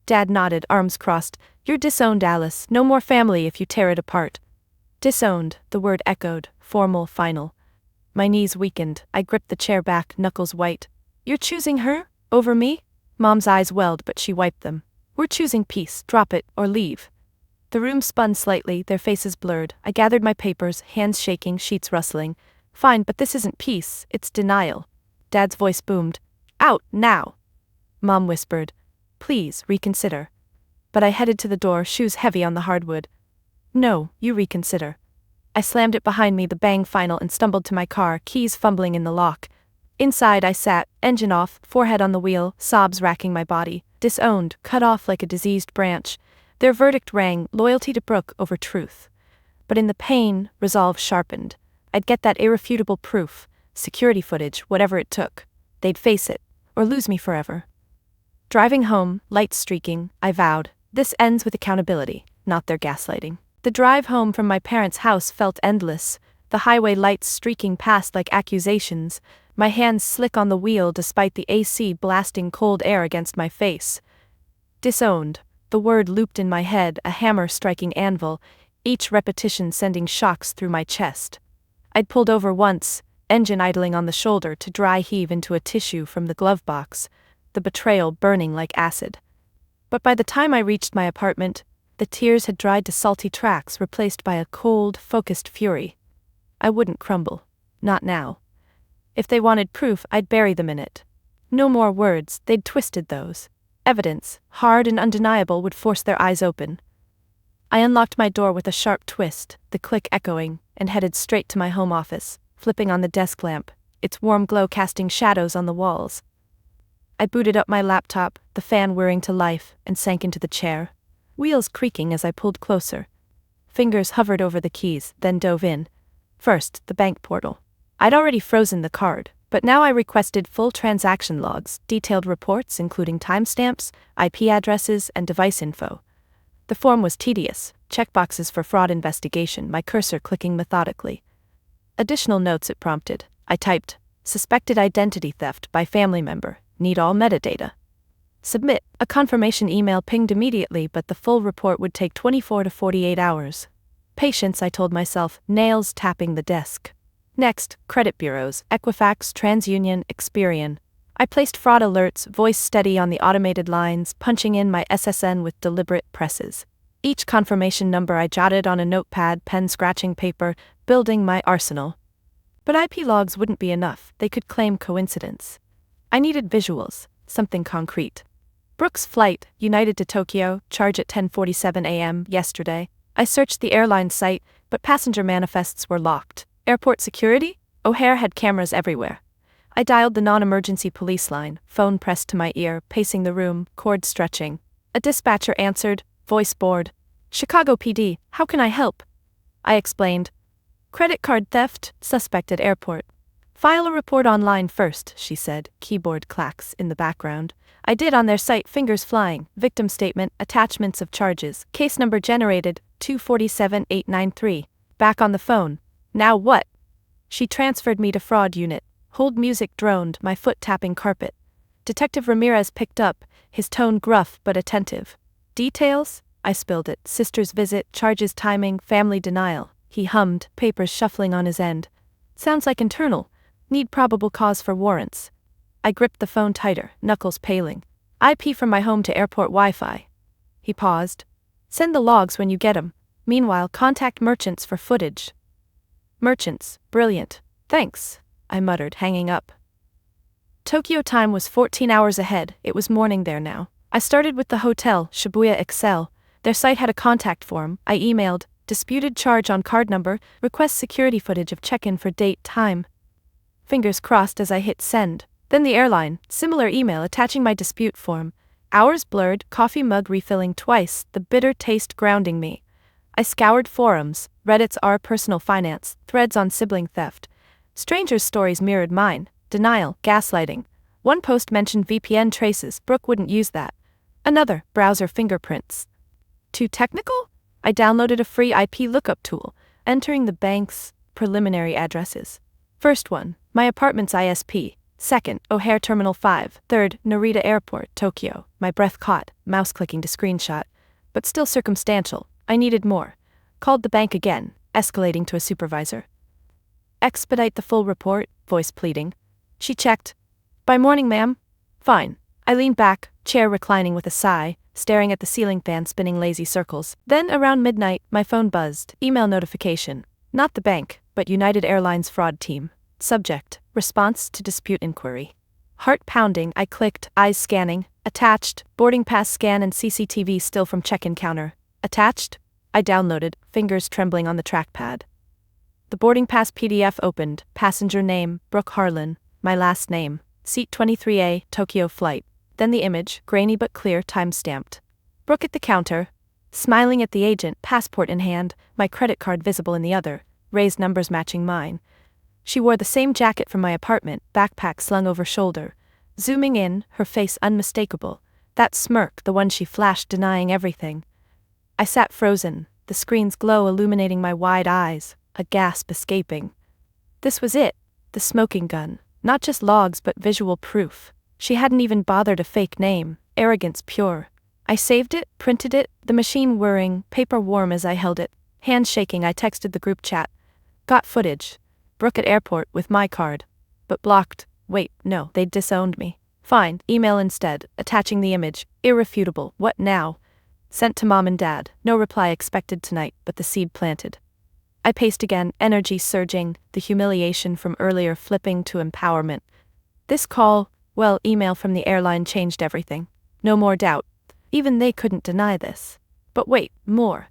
Dad nodded, arms crossed. You're disowned, Alice. No more family if you tear it apart. Disowned, the word echoed, formal, final. My knees weakened. I gripped the chair back, knuckles white. You're choosing her? Over me? Mom's eyes welled, but she wiped them. We're choosing peace. Drop it, or leave. The room spun slightly, their faces blurred. I gathered my papers, hands shaking, sheets rustling. Fine, but this isn't peace, it's denial. Dad's voice boomed. Out, now. Mom whispered. Please, reconsider. But I headed to the door, shoes heavy on the hardwood. No, you reconsider. I slammed it behind me, the bang final, and stumbled to my car, keys fumbling in the lock. Inside I sat, engine off, forehead on the wheel, sobs racking my body. Disowned, cut off like a diseased branch. Their verdict rang, loyalty to Brooke over truth. But in the pain, resolve sharpened. I'd get that irrefutable proof, security footage, whatever it took. They'd face it, or lose me forever. Driving home, lights streaking, I vowed, this ends with accountability, not their gaslighting. The drive home from my parents' house felt endless, the highway lights streaking past like accusations, my hands slick on the wheel despite the AC blasting cold air against my face. Disowned, the word looped in my head, a hammer striking anvil, each repetition sending shocks through my chest. I'd pulled over once, engine idling on the shoulder, to dry heave into a tissue from the glove box, the betrayal burning like acid. But by the time I reached my apartment, the tears had dried to salty tracks replaced by a cold, focused fury. I wouldn't crumble. Not now. If they wanted proof, I'd bury them in it. No more words, they'd twisted those. Evidence, hard and undeniable, would force their eyes open. I unlocked my door with a sharp twist, the click echoing, and headed straight to my home office, flipping on the desk lamp, its warm glow casting shadows on the walls. I booted up my laptop, the fan whirring to life, and sank into the chair, wheels creaking as I pulled closer. Fingers hovered over the keys, then dove in. First, the bank portal. I'd already frozen the card, but now I requested full transaction logs, detailed reports including timestamps, IP addresses, and device info. The form was tedious, checkboxes for fraud investigation, my cursor clicking methodically. Additional notes it prompted. I typed, suspected identity theft by family member, need all metadata. Submit. A confirmation email pinged immediately, but the full report would take 24 to 48 hours. Patience, I told myself, nails tapping the desk. Next, credit bureaus, Equifax, TransUnion, Experian. I placed fraud alerts, voice steady on the automated lines, punching in my SSN with deliberate presses. Each confirmation number I jotted on a notepad, pen scratching paper, building my arsenal. But IP logs wouldn't be enough, they could claim coincidence. I needed visuals, something concrete. Brooke's flight, United to Tokyo, charge at 10:47 a.m. yesterday. I searched the airline site, but passenger manifests were locked. Airport security? O'Hare had cameras everywhere. I dialed the non-emergency police line, phone pressed to my ear, pacing the room, cord stretching. A dispatcher answered, voice bored. Chicago PD, how can I help? I explained. Credit card theft, suspect at airport. File a report online first, she said, keyboard clacks in the background. I did on their site, fingers flying, victim statement, attachments of charges, case number generated, 247893. Back on the phone. Now what? She transferred me to fraud unit. Hold music droned, my foot tapping carpet. Detective Ramirez picked up, his tone gruff but attentive. Details? I spilled it. Sister's visit, charges timing, family denial. He hummed, papers shuffling on his end. Sounds like internal. Need probable cause for warrants. I gripped the phone tighter, knuckles paling. IP from my home to airport Wi-Fi. He paused. Send the logs when you get 'em. Meanwhile, contact merchants for footage. Merchants, brilliant. Thanks, I muttered, hanging up. Tokyo time was 14 hours ahead. It was morning there now. I started with the hotel, Shibuya Excel. Their site had a contact form. I emailed, disputed charge on card number, request security footage of check-in for date, time. Fingers crossed as I hit send. Then the airline, similar email attaching my dispute form. Hours blurred, coffee mug refilling twice, the bitter taste grounding me. I scoured forums, Reddit's r personal finance, threads on sibling theft. Strangers' stories mirrored mine, denial, gaslighting. One post mentioned VPN traces, Brooke wouldn't use that. Another, browser fingerprints. Too technical? I downloaded a free IP lookup tool, entering the bank's preliminary addresses. First one, my apartment's ISP. Second, O'Hare Terminal 5. Third, Narita Airport, Tokyo. My breath caught, mouse clicking to screenshot. But still circumstantial. I needed more. Called the bank again, escalating to a supervisor. Expedite the full report, voice pleading. She checked. By morning, ma'am. Fine. I leaned back, chair reclining with a sigh, staring at the ceiling fan spinning lazy circles. Then, around midnight, my phone buzzed. Email notification. Not the bank, but United Airlines fraud team. Subject, response to dispute inquiry. Heart pounding, I clicked, eyes scanning. Attached, boarding pass scan and CCTV still from check-in counter. Attached? I downloaded, fingers trembling on the trackpad. The boarding pass PDF opened, passenger name, Brooke Harlan, my last name, seat 23A, Tokyo flight. Then the image, grainy but clear, time-stamped. Brooke at the counter, smiling at the agent, passport in hand, my credit card visible in the other, raised numbers matching mine. She wore the same jacket from my apartment, backpack slung over shoulder. Zooming in, her face unmistakable. That smirk, the one she flashed denying everything. I sat frozen, the screen's glow illuminating my wide eyes, a gasp escaping. This was it, the smoking gun. Not just logs but visual proof. She hadn't even bothered a fake name, arrogance pure. I saved it, printed it, the machine whirring, paper warm as I held it. Hands shaking, I texted the group chat. Got footage. Brooke at airport with my card. But blocked. Wait, no, they'd disowned me. Fine, email instead, attaching the image. Irrefutable, what now? Sent to mom and dad, no reply expected tonight, but the seed planted. I paced again, energy surging, the humiliation from earlier flipping to empowerment. This call, well, email from the airline changed everything. No more doubt. Even they couldn't deny this. But wait, more.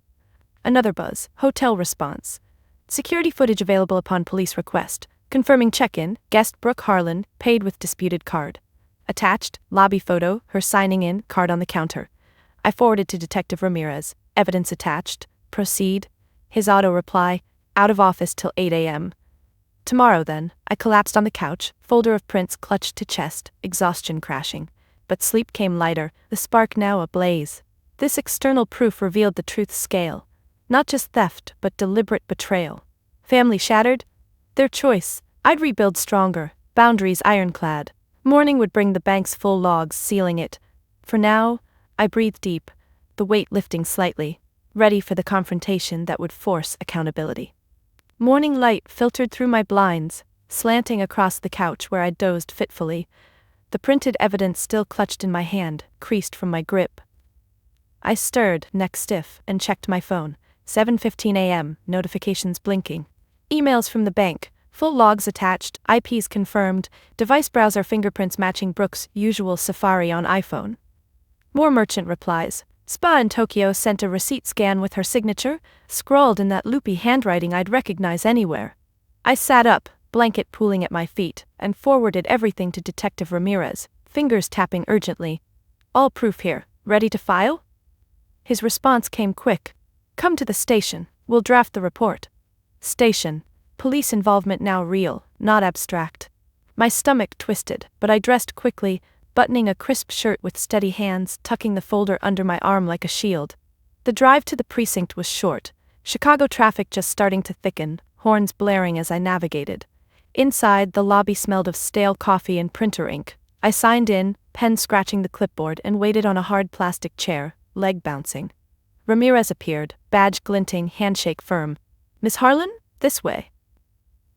Another buzz, hotel response. Security footage available upon police request. Confirming check-in, guest Brooke Harlan, paid with disputed card. Attached, lobby photo, her signing in, card on the counter. I forwarded to Detective Ramirez. Evidence attached. Proceed. His auto reply, out of office till 8 a.m. Tomorrow then, I collapsed on the couch, folder of prints clutched to chest, exhaustion crashing. But sleep came lighter, the spark now ablaze. This external proof revealed the truth's scale. Not just theft, but deliberate betrayal. Family shattered? Their choice. I'd rebuild stronger, boundaries ironclad. Morning would bring the bank's full logs, sealing it. For now, I breathed deep, the weight lifting slightly, ready for the confrontation that would force accountability. Morning light filtered through my blinds, slanting across the couch where I'd dozed fitfully. The printed evidence still clutched in my hand, creased from my grip. I stirred, neck stiff, and checked my phone. 7:15 a.m., notifications blinking. Emails from the bank, full logs attached, IPs confirmed, device browser fingerprints matching Brooke's usual Safari on iPhone. More merchant replies. Spa in Tokyo sent a receipt scan with her signature, scrawled in that loopy handwriting I'd recognize anywhere. I sat up, blanket pooling at my feet, and forwarded everything to Detective Ramirez, fingers tapping urgently. All proof here, ready to file? His response came quick. Come to the station, we'll draft the report. Station. Police involvement now real, not abstract. My stomach twisted, but I dressed quickly, buttoning a crisp shirt with steady hands, tucking the folder under my arm like a shield. The drive to the precinct was short, Chicago traffic just starting to thicken, horns blaring as I navigated. Inside, the lobby smelled of stale coffee and printer ink. I signed in, pen scratching the clipboard, and waited on a hard plastic chair, leg bouncing. Ramirez appeared, badge glinting, handshake firm. "Miss Harlan, this way."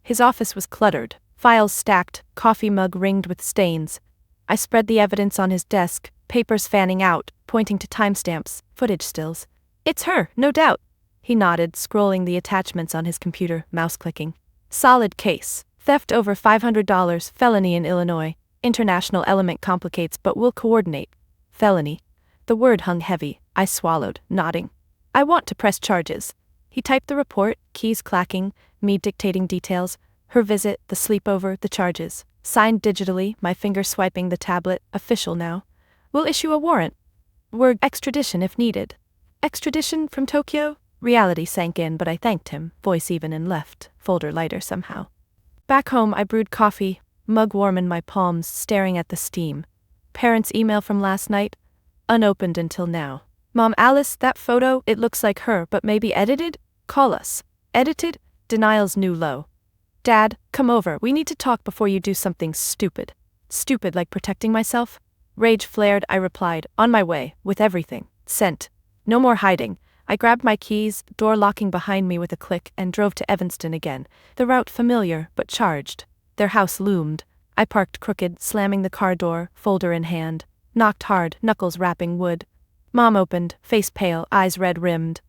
His office was cluttered, files stacked, coffee mug ringed with stains. I spread the evidence on his desk, papers fanning out, pointing to timestamps, footage stills. "It's her, no doubt." He nodded, scrolling the attachments on his computer, mouse clicking. "Solid case. Theft over $500, felony in Illinois. International element complicates but will coordinate. Felony." The word hung heavy. I swallowed, nodding. "I want to press charges." He typed the report, keys clacking, me dictating details. Her visit, the sleepover, the charges. Signed digitally, my finger swiping the tablet, official now. "We'll issue a warrant. We're extradition if needed." Extradition from Tokyo? Reality sank in, but I thanked him, voice even, and left, folder lighter somehow. Back home, I brewed coffee, mug warm in my palms, staring at the steam. Parents' email from last night? Unopened until now. "Mom, Alice, that photo, it looks like her, but maybe edited? Call us." Edited? Denial's new low. "Dad, come over, we need to talk before you do something stupid." Stupid like protecting myself? Rage flared, I replied, "On my way, with everything. Sent. No more hiding." I grabbed my keys, door locking behind me with a click, and drove to Evanston again. The route familiar, but charged. Their house loomed. I parked crooked, slamming the car door, folder in hand. Knocked hard, knuckles rapping wood. Mom opened, face pale, eyes red-rimmed.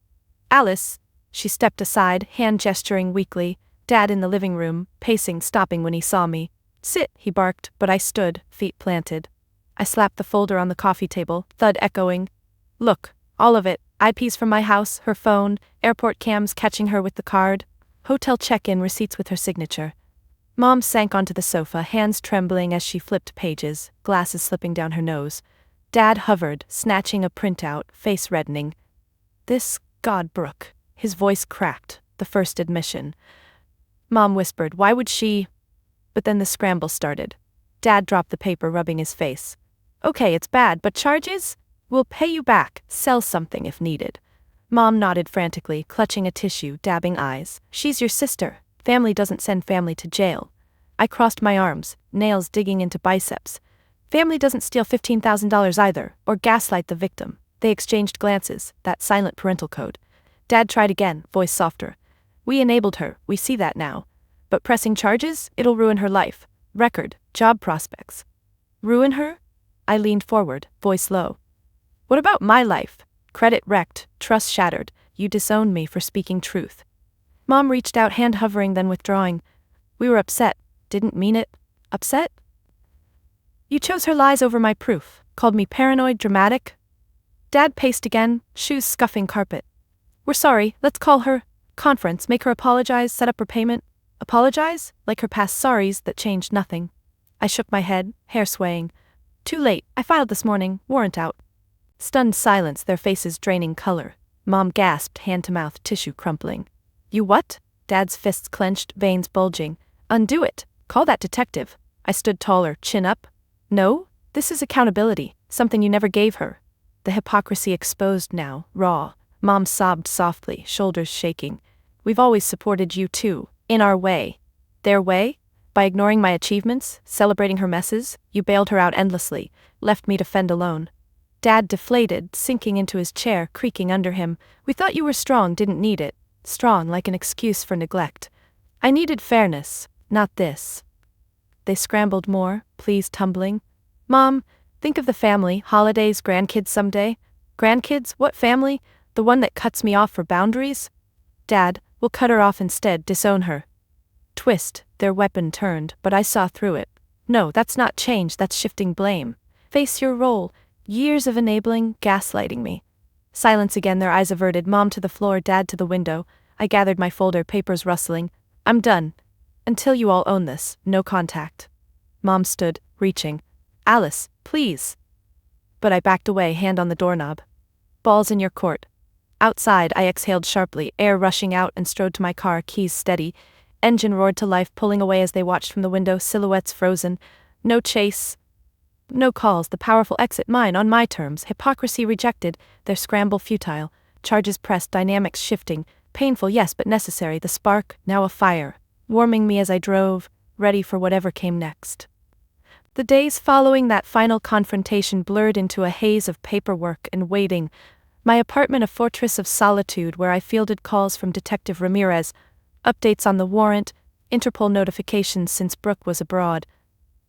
"Alice." She stepped aside, hand gesturing weakly. Dad in the living room, pacing, stopping when he saw me. "Sit," he barked, but I stood, feet planted. I slapped the folder on the coffee table, thud echoing. "Look, all of it. IPs from my house, her phone, airport cams catching her with the card. Hotel check-in receipts with her signature." Mom sank onto the sofa, hands trembling as she flipped pages, glasses slipping down her nose. Dad hovered, snatching a printout, face reddening. "This, God, Brooke." His voice cracked, the first admission. Mom whispered, "Why would she?" But then the scramble started. Dad dropped the paper, rubbing his face. "Okay, it's bad, but charges? We'll pay you back, sell something if needed." Mom nodded frantically, clutching a tissue, dabbing eyes. "She's your sister. Family doesn't send family to jail." I crossed my arms, nails digging into biceps. "Family doesn't steal $15,000 either, or gaslight the victim." They exchanged glances, that silent parental code. Dad tried again, voice softer. "We enabled her, we see that now. But pressing charges, it'll ruin her life. Record, job prospects." "Ruin her?" I leaned forward, voice low. "What about my life? Credit wrecked, trust shattered. You disowned me for speaking truth." Mom reached out, hand hovering, then withdrawing. "We were upset. Didn't mean it. Upset? You chose her lies over my proof, called me paranoid, dramatic." Dad paced again, shoes scuffing carpet. "We're sorry, let's call her. Conference, make her apologize, set up her payment." Apologize? Like her past sorries that changed nothing. I shook my head, hair swaying. "Too late, I filed this morning, warrant out." Stunned silence, their faces draining color. Mom gasped, hand to mouth, tissue crumpling. "You what?" Dad's fists clenched, veins bulging. "Undo it. Call that detective." I stood taller, chin up. "No, this is accountability, something you never gave her." The hypocrisy exposed now, raw. Mom sobbed softly, shoulders shaking. "We've always supported you too, in our way." "Their way? By ignoring my achievements, celebrating her messes, you bailed her out endlessly, left me to fend alone." Dad deflated, sinking into his chair, creaking under him. "We thought you were strong, didn't need it. Strong like an excuse for neglect. I needed fairness, not this." They scrambled more, pleas tumbling. "Mom, think of the family, holidays, grandkids someday." "Grandkids? What family? The one that cuts me off for boundaries?" "Dad, we'll cut her off instead, disown her." Twist, their weapon turned, but I saw through it. "No, that's not change, that's shifting blame. Face your role. Years of enabling, gaslighting me." Silence again, their eyes averted, Mom to the floor, Dad to the window. I gathered my folder, papers rustling. "I'm done. Until you all own this, no contact." Mom stood, reaching. "Alice, please." But I backed away, hand on the doorknob. "Ball's in your court." Outside, I exhaled sharply, air rushing out, and strode to my car, keys steady. engine roared to life, pulling away as they watched from the window, silhouettes frozen. No chase. No calls, the powerful exit, mine on my terms, hypocrisy rejected, their scramble futile, charges pressed, dynamics shifting, painful yes but necessary, the spark, now a fire, warming me as I drove, ready for whatever came next. The days following that final confrontation blurred into a haze of paperwork and waiting, my apartment a fortress of solitude where I fielded calls from Detective Ramirez, updates on the warrant, Interpol notifications since Brooke was abroad.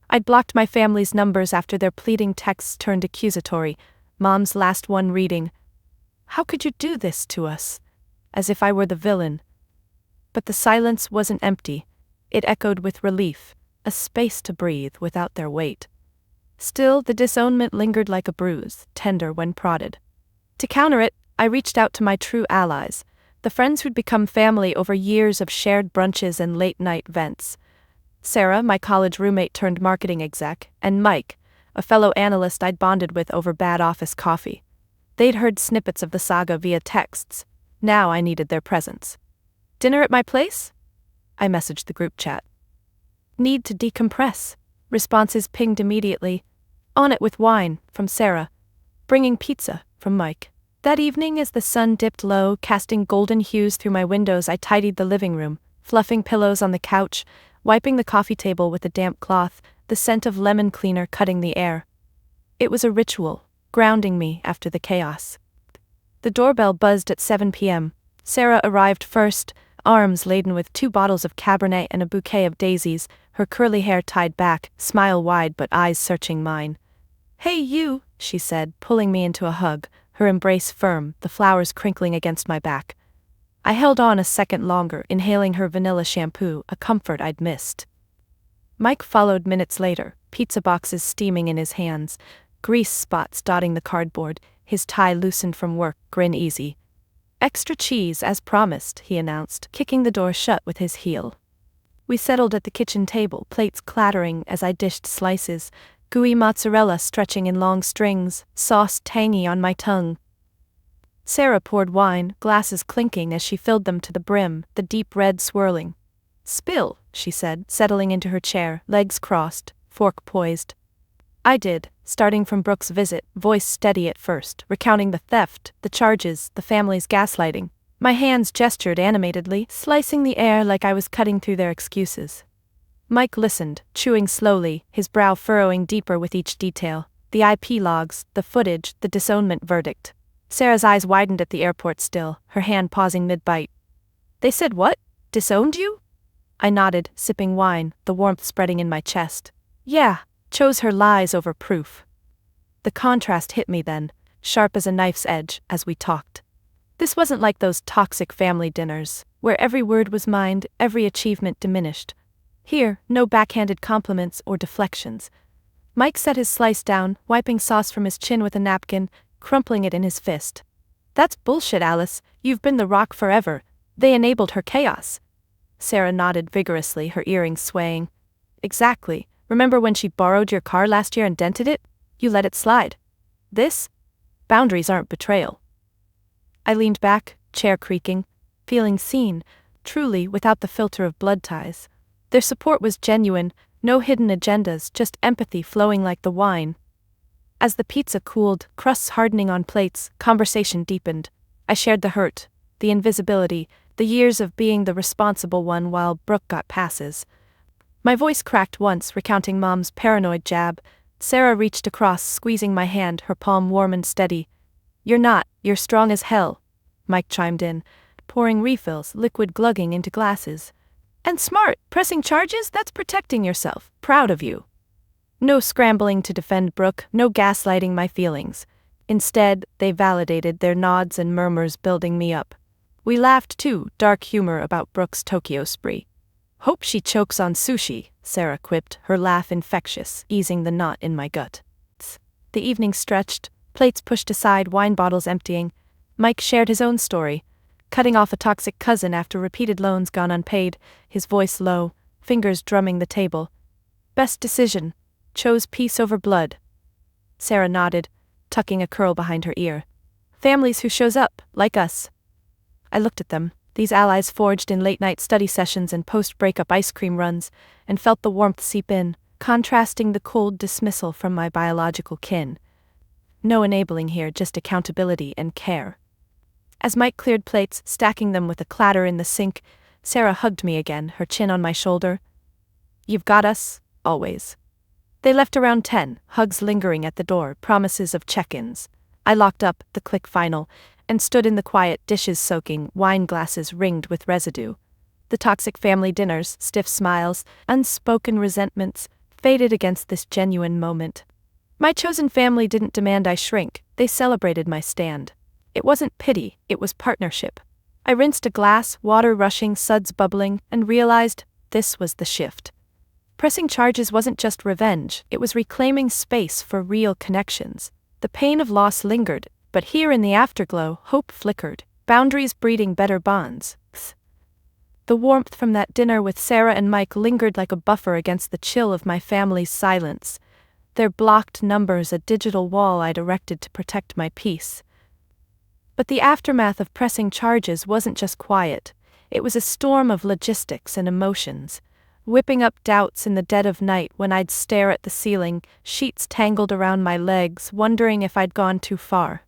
I'd blocked my family's numbers after their pleading texts turned accusatory, Mom's last one reading, "How could you do this to us?" As if I were the villain. But the silence wasn't empty. It echoed with relief, a space to breathe without their weight. Still, the disownment lingered like a bruise, tender when prodded. To counter it, I reached out to my true allies, the friends who'd become family over years of shared brunches and late-night vents. Sarah, my college roommate turned marketing exec, and Mike, a fellow analyst I'd bonded with over bad office coffee. They'd heard snippets of the saga via texts. Now I needed their presence. "Dinner at my place?" I messaged the group chat. "Need to decompress." Responses pinged immediately. "On it with wine," from Sarah. "Bringing pizza," from Mike. That evening, as the sun dipped low, casting golden hues through my windows, I tidied the living room, fluffing pillows on the couch, wiping the coffee table with a damp cloth, the scent of lemon cleaner cutting the air. It was a ritual, grounding me after the chaos. The doorbell buzzed at 7 p.m. Sarah arrived first, arms laden with 2 bottles of Cabernet and a bouquet of daisies, her curly hair tied back, smile wide but eyes searching mine. "Hey you," she said, pulling me into a hug, her embrace firm, the flowers crinkling against my back. I held on a second longer, inhaling her vanilla shampoo, a comfort I'd missed. Mike followed minutes later, pizza boxes steaming in his hands, grease spots dotting the cardboard, his tie loosened from work, grin easy. "Extra cheese, as promised," he announced, kicking the door shut with his heel. We settled at the kitchen table, plates clattering as I dished slices, gooey mozzarella stretching in long strings, sauce tangy on my tongue. Sarah poured wine, glasses clinking as she filled them to the brim, the deep red swirling. "Spill," she said, settling into her chair, legs crossed, fork poised. I did, starting from Brooke's visit, voice steady at first, recounting the theft, the charges, the family's gaslighting. My hands gestured animatedly, slicing the air like I was cutting through their excuses. Mike listened, chewing slowly, his brow furrowing deeper with each detail. The IP logs, the footage, the disownment verdict. Sarah's eyes widened at the airport still, her hand pausing mid-bite. "They said what? Disowned you?" I nodded, sipping wine, the warmth spreading in my chest. "Yeah," chose her lies over proof. The contrast hit me then, sharp as a knife's edge, as we talked. This wasn't like those toxic family dinners, where every word was mined, every achievement diminished. Here, no backhanded compliments or deflections. Mike set his slice down, wiping sauce from his chin with a napkin, crumpling it in his fist. "That's bullshit, Alice. You've been the rock forever. They enabled her chaos." Sarah nodded vigorously, her earrings swaying. "Exactly. Remember when she borrowed your car last year and dented it? You let it slide. This? Boundaries aren't betrayal." I leaned back, chair creaking, feeling seen, truly without the filter of blood ties. Their support was genuine, no hidden agendas, just empathy flowing like the wine. As the pizza cooled, crusts hardening on plates, conversation deepened. I shared the hurt, the invisibility, the years of being the responsible one while Brooke got passes. My voice cracked once, recounting Mom's paranoid jab. Sarah reached across, squeezing my hand, her palm warm and steady. "You're not, you're strong as hell," Mike chimed in, pouring refills, liquid glugging into glasses. "And smart, pressing charges, that's protecting yourself, proud of you." No scrambling to defend Brooke, no gaslighting my feelings. Instead, they validated, their nods and murmurs building me up. We laughed too, dark humor about Brooke's Tokyo spree. "Hope she chokes on sushi," Sarah quipped, her laugh infectious, easing the knot in my gut. The evening stretched, plates pushed aside, wine bottles emptying. Mike shared his own story, cutting off a toxic cousin after repeated loans gone unpaid, his voice low, fingers drumming the table. "Best decision. Chose peace over blood." Sarah nodded, tucking a curl behind her ear. "Families who shows up, like us." I looked at them, These allies forged in late-night study sessions and post-breakup ice cream runs, and felt the warmth seep in, contrasting the cold dismissal from my biological kin. No enabling here, just accountability and care. As Mike cleared plates, stacking them with a clatter in the sink, Sarah hugged me again, her chin on my shoulder. "You've got us, always." They left around 10, hugs lingering at the door, promises of check-ins. I locked up, the click final, and stood in the quiet, dishes soaking, wine glasses ringed with residue. The toxic family dinners, stiff smiles, unspoken resentments, faded against this genuine moment. My chosen family didn't demand I shrink, they celebrated my stand. It wasn't pity, it was partnership. I rinsed a glass, water rushing, suds bubbling, and realized this was the shift. Pressing charges wasn't just revenge, it was reclaiming space for real connections. The pain of loss lingered, but here in the afterglow, hope flickered, boundaries breeding better bonds. The warmth from that dinner with Sarah and Mike lingered like a buffer against the chill of my family's silence, their blocked numbers a digital wall I'd erected to protect my peace. But the aftermath of pressing charges wasn't just quiet, it was a storm of logistics and emotions, whipping up doubts in the dead of night when I'd stare at the ceiling, sheets tangled around my legs, wondering if I'd gone too far.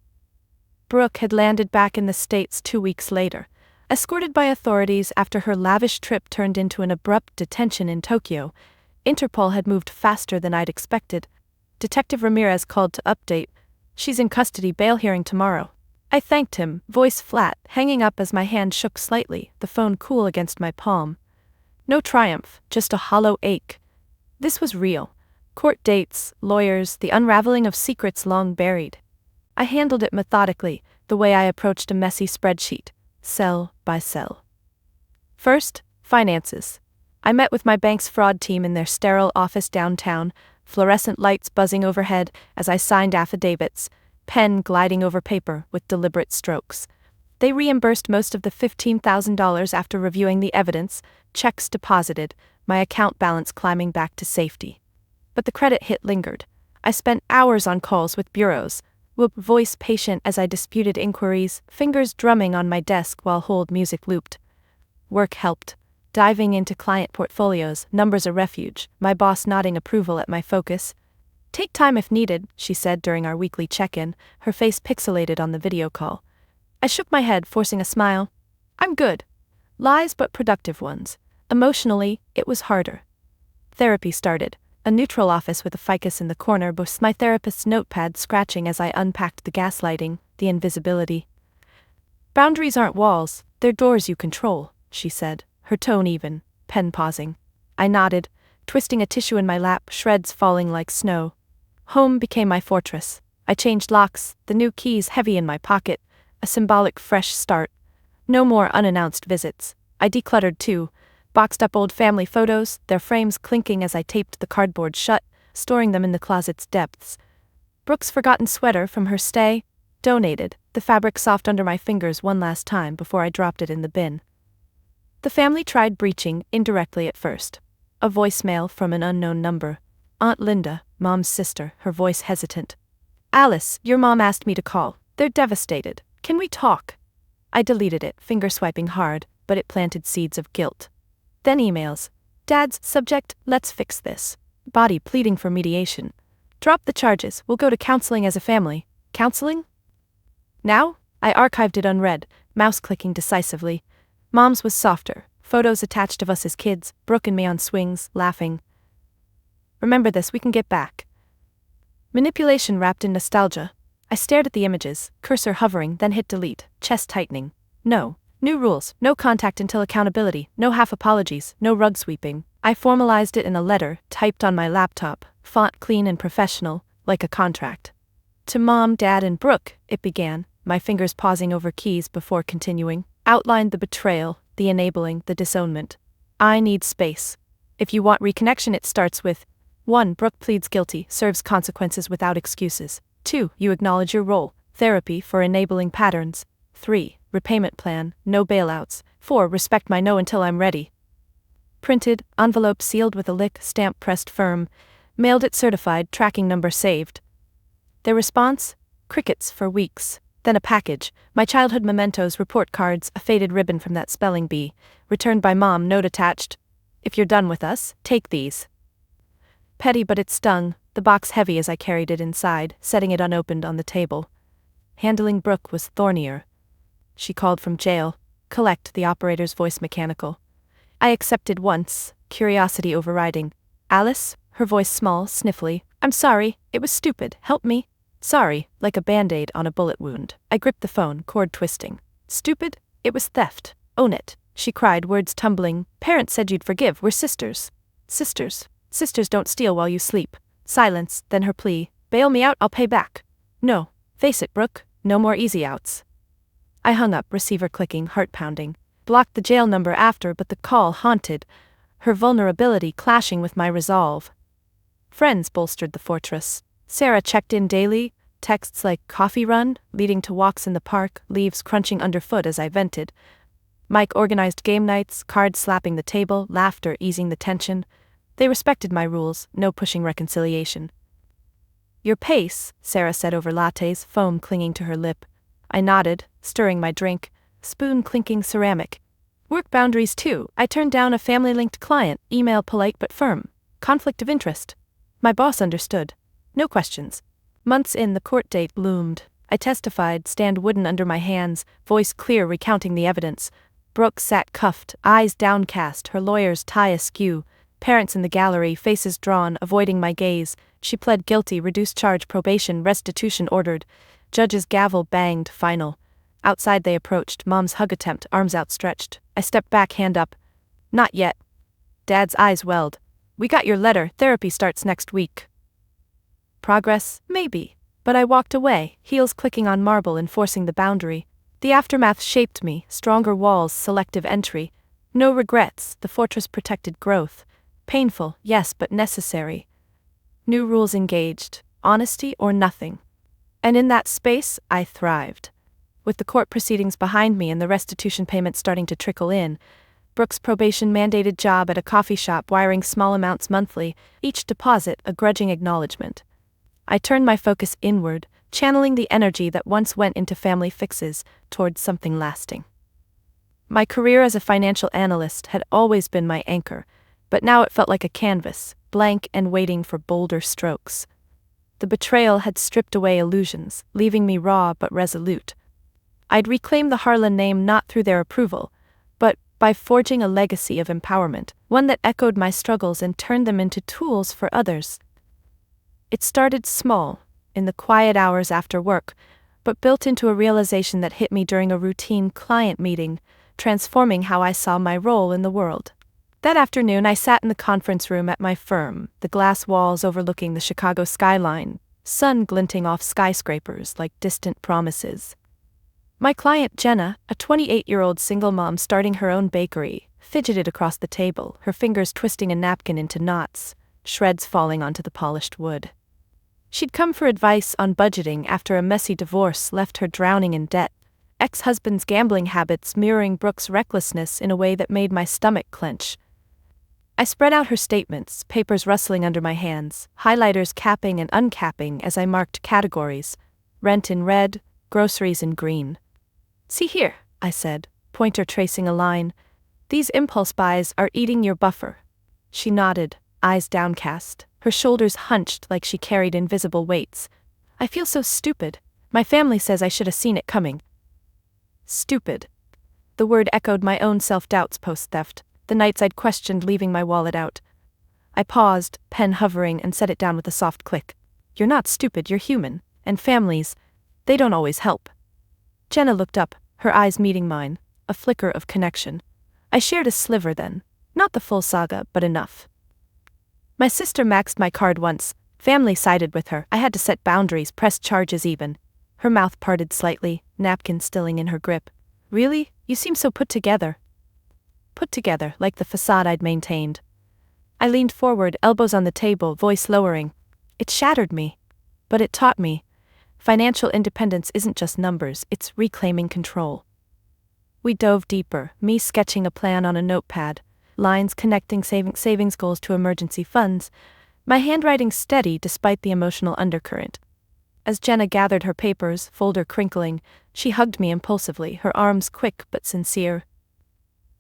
Brooke had landed back in the States 2 weeks later, escorted by authorities after her lavish trip turned into an abrupt detention in Tokyo. Interpol had moved faster than I'd expected. Detective Ramirez called to update. "She's in custody, bail hearing tomorrow." I thanked him, voice flat, hanging up as my hand shook slightly, the phone cool against my palm. No triumph, just a hollow ache. This was real. Court dates, lawyers, the unraveling of secrets long buried. I handled it methodically, the way I approached a messy spreadsheet, cell by cell. First, finances. I met with my bank's fraud team in their sterile office downtown, fluorescent lights buzzing overhead as I signed affidavits, pen gliding over paper with deliberate strokes. They reimbursed most of the $15,000 after reviewing the evidence, checks deposited, my account balance climbing back to safety. But the credit hit lingered. I spent hours on calls with bureaus, voice patient as I disputed inquiries, fingers drumming on my desk while hold music looped. Work helped. Diving into client portfolios, numbers a refuge, my boss nodding approval at my focus. "Take time if needed," she said during our weekly check-in, her face pixelated on the video call. I shook my head, forcing a smile. "I'm good." Lies, but productive ones. Emotionally, it was harder. Therapy started. A neutral office with a ficus in the corner, with my therapist's notepad scratching as I unpacked the gaslighting, the invisibility. "Boundaries aren't walls, they're doors you control," she said, her tone even, pen pausing. I nodded, twisting a tissue in my lap, shreds falling like snow. Home became my fortress. I changed locks, the new keys heavy in my pocket, a symbolic fresh start. No more unannounced visits. I decluttered too, boxed up old family photos, their frames clinking as I taped the cardboard shut, storing them in the closet's depths. Brooke's forgotten sweater from her stay, donated, the fabric soft under my fingers one last time before I dropped it in the bin. The family tried breaching, indirectly at first. A voicemail from an unknown number. Aunt Linda, Mom's sister, her voice hesitant. "Alice, your mom asked me to call. They're devastated. Can we talk?" I deleted it, finger swiping hard, but it planted seeds of guilt. Then emails. Dad's subject, "Let's fix this." Body pleading for mediation. "Drop the charges, we'll go to counseling as a family." Counseling? Now? I archived it unread, mouse clicking decisively. Mom's was softer, photos attached of us as kids, Brooke and me on swings, laughing. "Remember this, we can get back." Manipulation wrapped in nostalgia. I stared at the images, cursor hovering, then hit delete, chest tightening. No. New rules, no contact until accountability, no half apologies, no rug sweeping. I formalized it in a letter, typed on my laptop, font clean and professional, like a contract. "To Mom, Dad, and Brooke," it began, my fingers pausing over keys before continuing, outlined the betrayal, the enabling, the disownment. "I need space. If you want reconnection, it starts with 1. Brooke pleads guilty, serves consequences without excuses. 2. You acknowledge your role, therapy for enabling patterns. 3. Repayment plan, no bailouts. 4. Respect my no until I'm ready." Printed, envelope sealed with a lick, stamp pressed firm. Mailed it certified, tracking number saved. Their response? Crickets for weeks. Then a package, my childhood mementos, report cards, a faded ribbon from that spelling bee. Returned by mom, note attached. If you're done with us, take these. Petty, but it stung, the box heavy as I carried it inside, setting it unopened on the table. Handling Brooke was thornier. She called from jail. Collect, the operator's voice mechanical. I accepted once, curiosity overriding. Alice, her voice small, sniffly. I'm sorry, it was stupid, help me. Sorry, like a band-aid on a bullet wound. I gripped the phone, cord twisting. Stupid? It was theft. Own it, she cried, words tumbling. Parents said you'd forgive, we're sisters. Sisters. Sisters don't steal while you sleep. Silence, then her plea. Bail me out, I'll pay back. No, face it, Brooke, no more easy outs. I hung up, receiver clicking, heart pounding. Blocked the jail number after, but the call haunted, her vulnerability clashing with my resolve. Friends bolstered the fortress. Sarah checked in daily, texts like coffee run, leading to walks in the park, leaves crunching underfoot as I vented. Mike organized game nights, cards slapping the table, laughter easing the tension. They respected my rules, no pushing reconciliation. Your pace, Sarah said over lattes, foam clinging to her lip. I nodded, stirring my drink, spoon clinking ceramic. Work boundaries too. I turned down a family-linked client, email polite but firm. Conflict of interest. My boss understood. No questions. Months in, the court date loomed. I testified, stand wooden under my hands, voice clear recounting the evidence. Brooke sat cuffed, eyes downcast, her lawyer's tie askew. Parents in the gallery, faces drawn, avoiding my gaze. She pled guilty, reduced charge, probation, restitution ordered. Judge's gavel banged, final. Outside they approached, mom's hug attempt, arms outstretched. I stepped back, hand up. Not yet. Dad's eyes welled. We got your letter, therapy starts next week. Progress? Maybe. But I walked away, heels clicking on marble, enforcing the boundary. The aftermath shaped me, stronger walls, selective entry. No regrets, the fortress protected growth. Painful, yes, but necessary. New rules engaged, honesty or nothing. And in that space, I thrived. With the court proceedings behind me and the restitution payments starting to trickle in, Brooke's probation-mandated job at a coffee shop wiring small amounts monthly, each deposit a grudging acknowledgement. I turned my focus inward, channeling the energy that once went into family fixes towards something lasting. My career as a financial analyst had always been my anchor, but now it felt like a canvas, blank and waiting for bolder strokes. The betrayal had stripped away illusions, leaving me raw but resolute. I'd reclaim the Harlan name not through their approval, but by forging a legacy of empowerment, one that echoed my struggles and turned them into tools for others. It started small, in the quiet hours after work, but built into a realization that hit me during a routine client meeting, transforming how I saw my role in the world. That afternoon I sat in the conference room at my firm, the glass walls overlooking the Chicago skyline, sun glinting off skyscrapers like distant promises. My client Jenna, a 28-year-old single mom starting her own bakery, fidgeted across the table, her fingers twisting a napkin into knots, shreds falling onto the polished wood. She'd come for advice on budgeting after a messy divorce left her drowning in debt, ex-husband's gambling habits mirroring Brooke's recklessness in a way that made my stomach clench. I spread out her statements, papers rustling under my hands, highlighters capping and uncapping as I marked categories, rent in red, groceries in green. See here, I said, pointer tracing a line. These impulse buys are eating your buffer. She nodded, eyes downcast, her shoulders hunched like she carried invisible weights. I feel so stupid. My family says I should have seen it coming. Stupid. The word echoed my own self-doubts post-theft, the nights I'd questioned leaving my wallet out. I paused, pen hovering, and set it down with a soft click. You're not stupid, you're human. And families, they don't always help. Jenna looked up, her eyes meeting mine, a flicker of connection. I shared a sliver then, not the full saga, but enough. My sister maxed my card once, family sided with her, I had to set boundaries, press charges even. Her mouth parted slightly, napkin stilling in her grip. Really? You seem so put together. Put together, like the facade I'd maintained. I leaned forward, elbows on the table, voice lowering. It shattered me. But it taught me. Financial independence isn't just numbers, it's reclaiming control. We dove deeper, me sketching a plan on a notepad, lines connecting savings goals to emergency funds, my handwriting steady despite the emotional undercurrent. As Jenna gathered her papers, folder crinkling, she hugged me impulsively, her arms quick but sincere.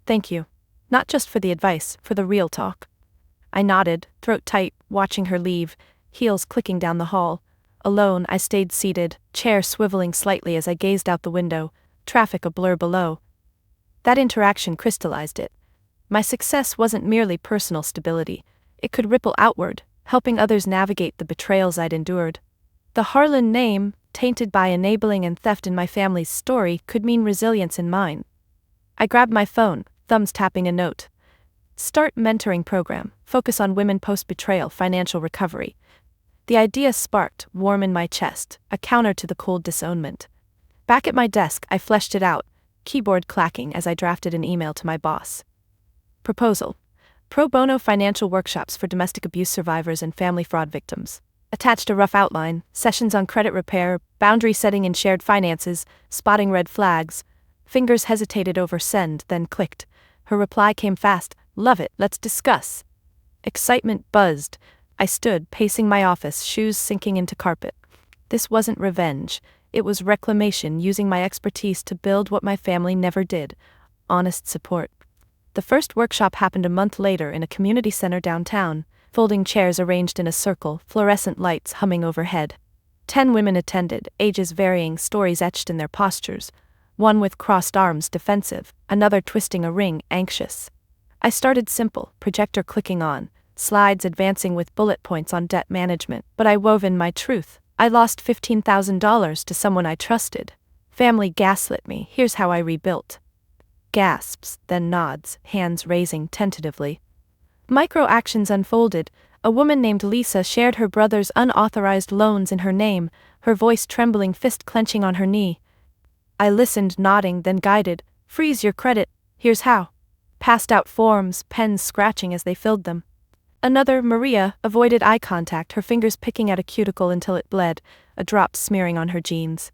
"Thank you. Not just for the advice, for the real talk." I nodded, throat tight, watching her leave, heels clicking down the hall. Alone, I stayed seated, chair swiveling slightly as I gazed out the window, traffic a blur below. That interaction crystallized it. My success wasn't merely personal stability, it could ripple outward, helping others navigate the betrayals I'd endured. The Harlan name, tainted by enabling and theft in my family's story, could mean resilience in mine. I grabbed my phone, thumbs tapping a note. "Start mentoring program, focus on women post-betrayal financial recovery." The idea sparked, warm in my chest, a counter to the cold disownment. Back at my desk, I fleshed it out, keyboard clacking as I drafted an email to my boss. Proposal: pro bono financial workshops for domestic abuse survivors and family fraud victims. Attached a rough outline, sessions on credit repair, boundary setting in shared finances, spotting red flags. Fingers hesitated over send, then clicked. Her reply came fast: "Love it, let's discuss." Excitement buzzed. I stood, pacing my office, shoes sinking into carpet. This wasn't revenge. It was reclamation, using my expertise to build what my family never did: honest support. The first workshop happened a month later in a community center downtown, folding chairs arranged in a circle, fluorescent lights humming overhead. 10 women attended, ages varying, stories etched in their postures. One with crossed arms, defensive, another twisting a ring, anxious. I started simple, projector clicking on, slides advancing with bullet points on debt management, but I wove in my truth. I lost $15,000 to someone I trusted. Family gaslit me, here's how I rebuilt. Gasps, then nods, hands raising tentatively. Micro actions unfolded. A woman named Lisa shared her brother's unauthorized loans in her name, her voice trembling, fist clenching on her knee. I listened, nodding, then guided. "Freeze your credit, here's how." Passed out forms, pens scratching as they filled them. Another, Maria, avoided eye contact, her fingers picking at a cuticle until it bled, a drop smearing on her jeans.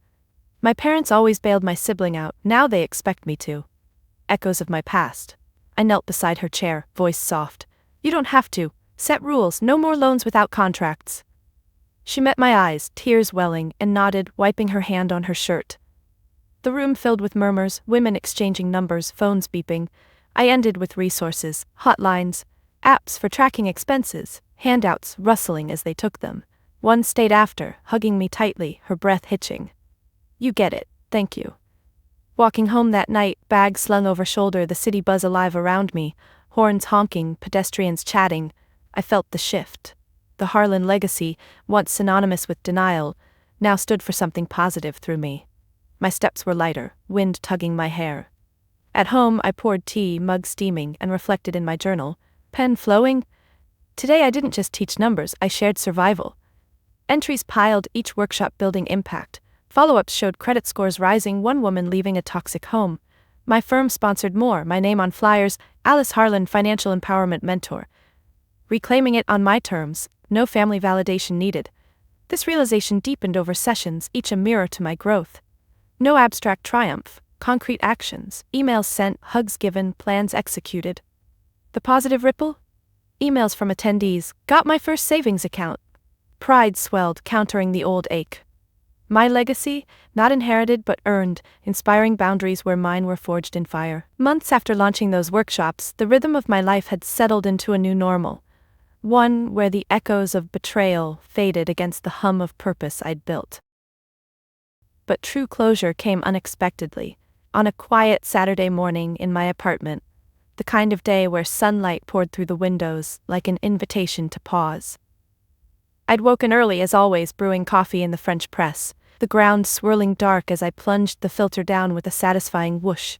"My parents always bailed my sibling out, now they expect me to." Echoes of my past. I knelt beside her chair, voice soft. "You don't have to. Set rules, no more loans without contracts." She met my eyes, tears welling, and nodded, wiping her hand on her shirt. The room filled with murmurs, women exchanging numbers, phones beeping. I ended with resources, hotlines, apps for tracking expenses, handouts rustling as they took them. One stayed after, hugging me tightly, her breath hitching. "You get it, thank you." Walking home that night, bag slung over shoulder, the city buzz alive around me, horns honking, pedestrians chatting. I felt the shift. The Harlan legacy, once synonymous with denial, now stood for something positive through me. My steps were lighter, wind tugging my hair. At home, I poured tea, mug steaming, and reflected in my journal, pen flowing. Today I didn't just teach numbers, I shared survival. Entries piled, each workshop building impact. Follow-ups showed credit scores rising, one woman leaving a toxic home. My firm sponsored more, my name on flyers, Alice Harlan Financial Empowerment Mentor. Reclaiming it on my terms, no family validation needed. This realization deepened over sessions, each a mirror to my growth. No abstract triumph, concrete actions, emails sent, hugs given, plans executed. The positive ripple? Emails from attendees, "Got my first savings account." Pride swelled, countering the old ache. My legacy, not inherited but earned, inspiring boundaries where mine were forged in fire. Months after launching those workshops, the rhythm of my life had settled into a new normal. One where the echoes of betrayal faded against the hum of purpose I'd built. But true closure came unexpectedly, on a quiet Saturday morning in my apartment, the kind of day where sunlight poured through the windows like an invitation to pause. I'd woken early as always, brewing coffee in the French press, the ground swirling dark as I plunged the filter down with a satisfying whoosh.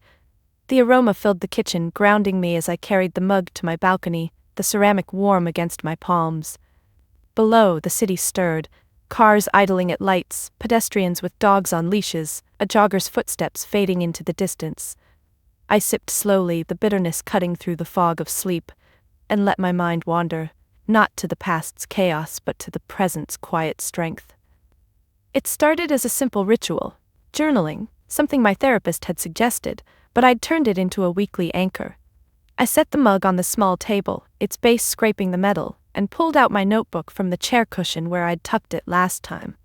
The aroma filled the kitchen, grounding me as I carried the mug to my balcony, the ceramic warm against my palms. Below, the city stirred, cars idling at lights, pedestrians with dogs on leashes, a jogger's footsteps fading into the distance. I sipped slowly, the bitterness cutting through the fog of sleep, and let my mind wander, not to the past's chaos but to the present's quiet strength. It started as a simple ritual, journaling, something my therapist had suggested, but I'd turned it into a weekly anchor. I set the mug on the small table, its base scraping the metal, and pulled out my notebook from the chair cushion where I'd tucked it last time.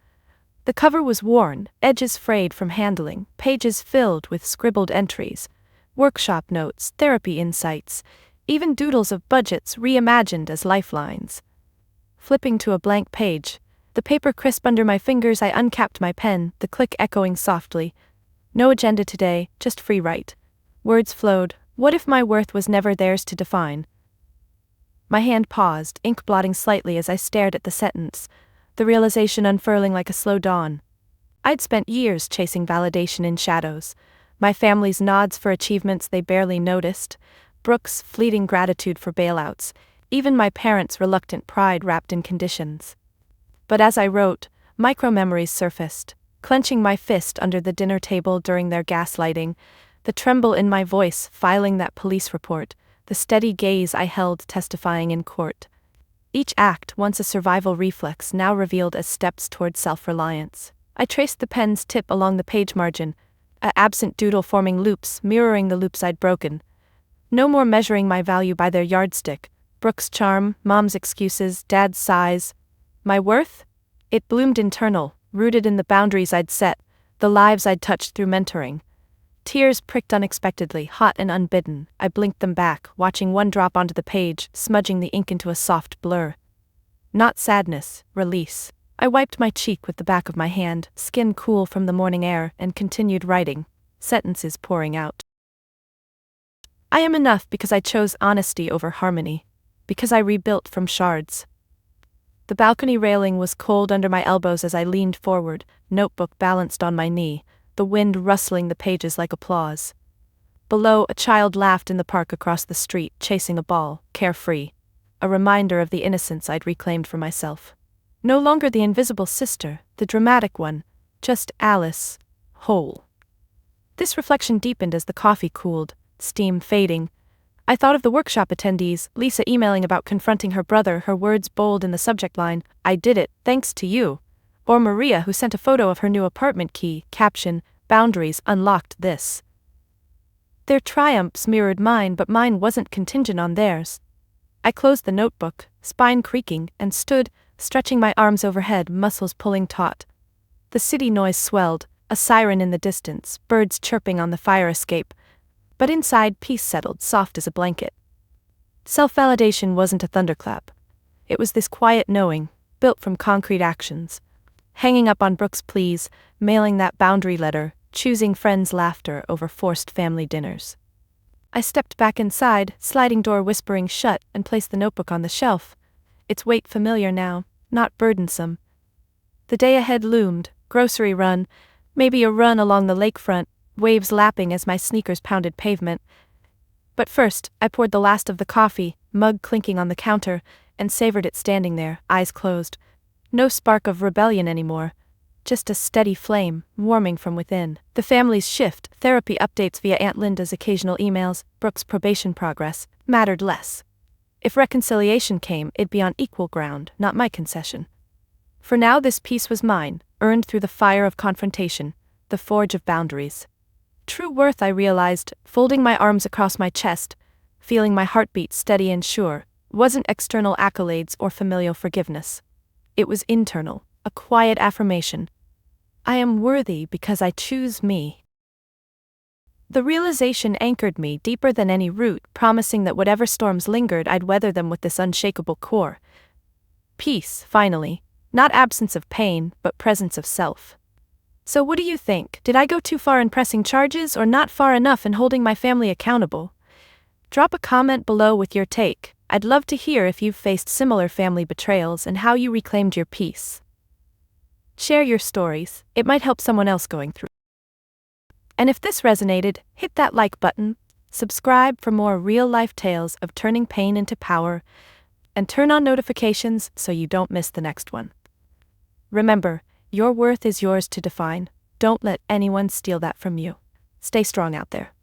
The cover was worn, edges frayed from handling, pages filled with scribbled entries, workshop notes, therapy insights, even doodles of budgets reimagined as lifelines. Flipping to a blank page, the paper crisp under my fingers, I uncapped my pen, the click echoing softly. No agenda today, just free write. Words flowed. What if my worth was never theirs to define? My hand paused, ink blotting slightly as I stared at the sentence, the realization unfurling like a slow dawn. I'd spent years chasing validation in shadows, my family's nods for achievements they barely noticed, Brooke's fleeting gratitude for bailouts, even my parents' reluctant pride wrapped in conditions. But as I wrote, micro-memories surfaced, clenching my fist under the dinner table during their gaslighting, the tremble in my voice filing that police report, the steady gaze I held testifying in court. Each act, once a survival reflex, now revealed as steps toward self-reliance. I traced the pen's tip along the page margin, a absent doodle forming loops mirroring the loops I'd broken. No more measuring my value by their yardstick, Brooke's charm, Mom's excuses, Dad's sighs. My worth? It bloomed internal, rooted in the boundaries I'd set, the lives I'd touched through mentoring. Tears pricked unexpectedly, hot and unbidden. I blinked them back, watching one drop onto the page, smudging the ink into a soft blur. Not sadness, release. I wiped my cheek with the back of my hand, skin cool from the morning air, and continued writing, sentences pouring out. I am enough because I chose honesty over harmony, because I rebuilt from shards. The balcony railing was cold under my elbows as I leaned forward, notebook balanced on my knee, the wind rustling the pages like applause. Below, a child laughed in the park across the street, chasing a ball, carefree, a reminder of the innocence I'd reclaimed for myself. No longer the invisible sister, the dramatic one, just Alice, whole. This reflection deepened as the coffee cooled, steam fading. I thought of the workshop attendees, Lisa emailing about confronting her brother, her words bold in the subject line, "I did it, thanks to you." Or Maria, who sent a photo of her new apartment key, caption, "Boundaries unlocked this." Their triumphs mirrored mine, but mine wasn't contingent on theirs. I closed the notebook, spine creaking, and stood, stretching my arms overhead, muscles pulling taut. The city noise swelled, a siren in the distance, birds chirping on the fire escape. But inside, peace settled, soft as a blanket. Self-validation wasn't a thunderclap. It was this quiet knowing, built from concrete actions. Hanging up on Brooke's pleas, mailing that boundary letter, choosing friends' laughter over forced family dinners. I stepped back inside, sliding door whispering shut, and placed the notebook on the shelf. Its weight familiar now, not burdensome. The day ahead loomed, grocery run, maybe a run along the lakefront, waves lapping as my sneakers pounded pavement. But first, I poured the last of the coffee, mug clinking on the counter, and savored it standing there, eyes closed. No spark of rebellion anymore. Just a steady flame, warming from within. The family's shift, therapy updates via Aunt Linda's occasional emails, Brooke's probation progress, mattered less. If reconciliation came, it'd be on equal ground, not my concession. For now, this peace was mine, earned through the fire of confrontation, the forge of boundaries. True worth, I realized, folding my arms across my chest, feeling my heartbeat steady and sure, wasn't external accolades or familial forgiveness. It was internal, a quiet affirmation. I am worthy because I choose me. The realization anchored me deeper than any root, promising that whatever storms lingered, I'd weather them with this unshakable core. Peace, finally. Not absence of pain, but presence of self. So what do you think? Did I go too far in pressing charges, or not far enough in holding my family accountable? Drop a comment below with your take. I'd love to hear if you've faced similar family betrayals and how you reclaimed your peace. Share your stories, it might help someone else going through. And if this resonated, hit that like button, subscribe for more real-life tales of turning pain into power, and turn on notifications so you don't miss the next one. Remember, your worth is yours to define. Don't let anyone steal that from you. Stay strong out there.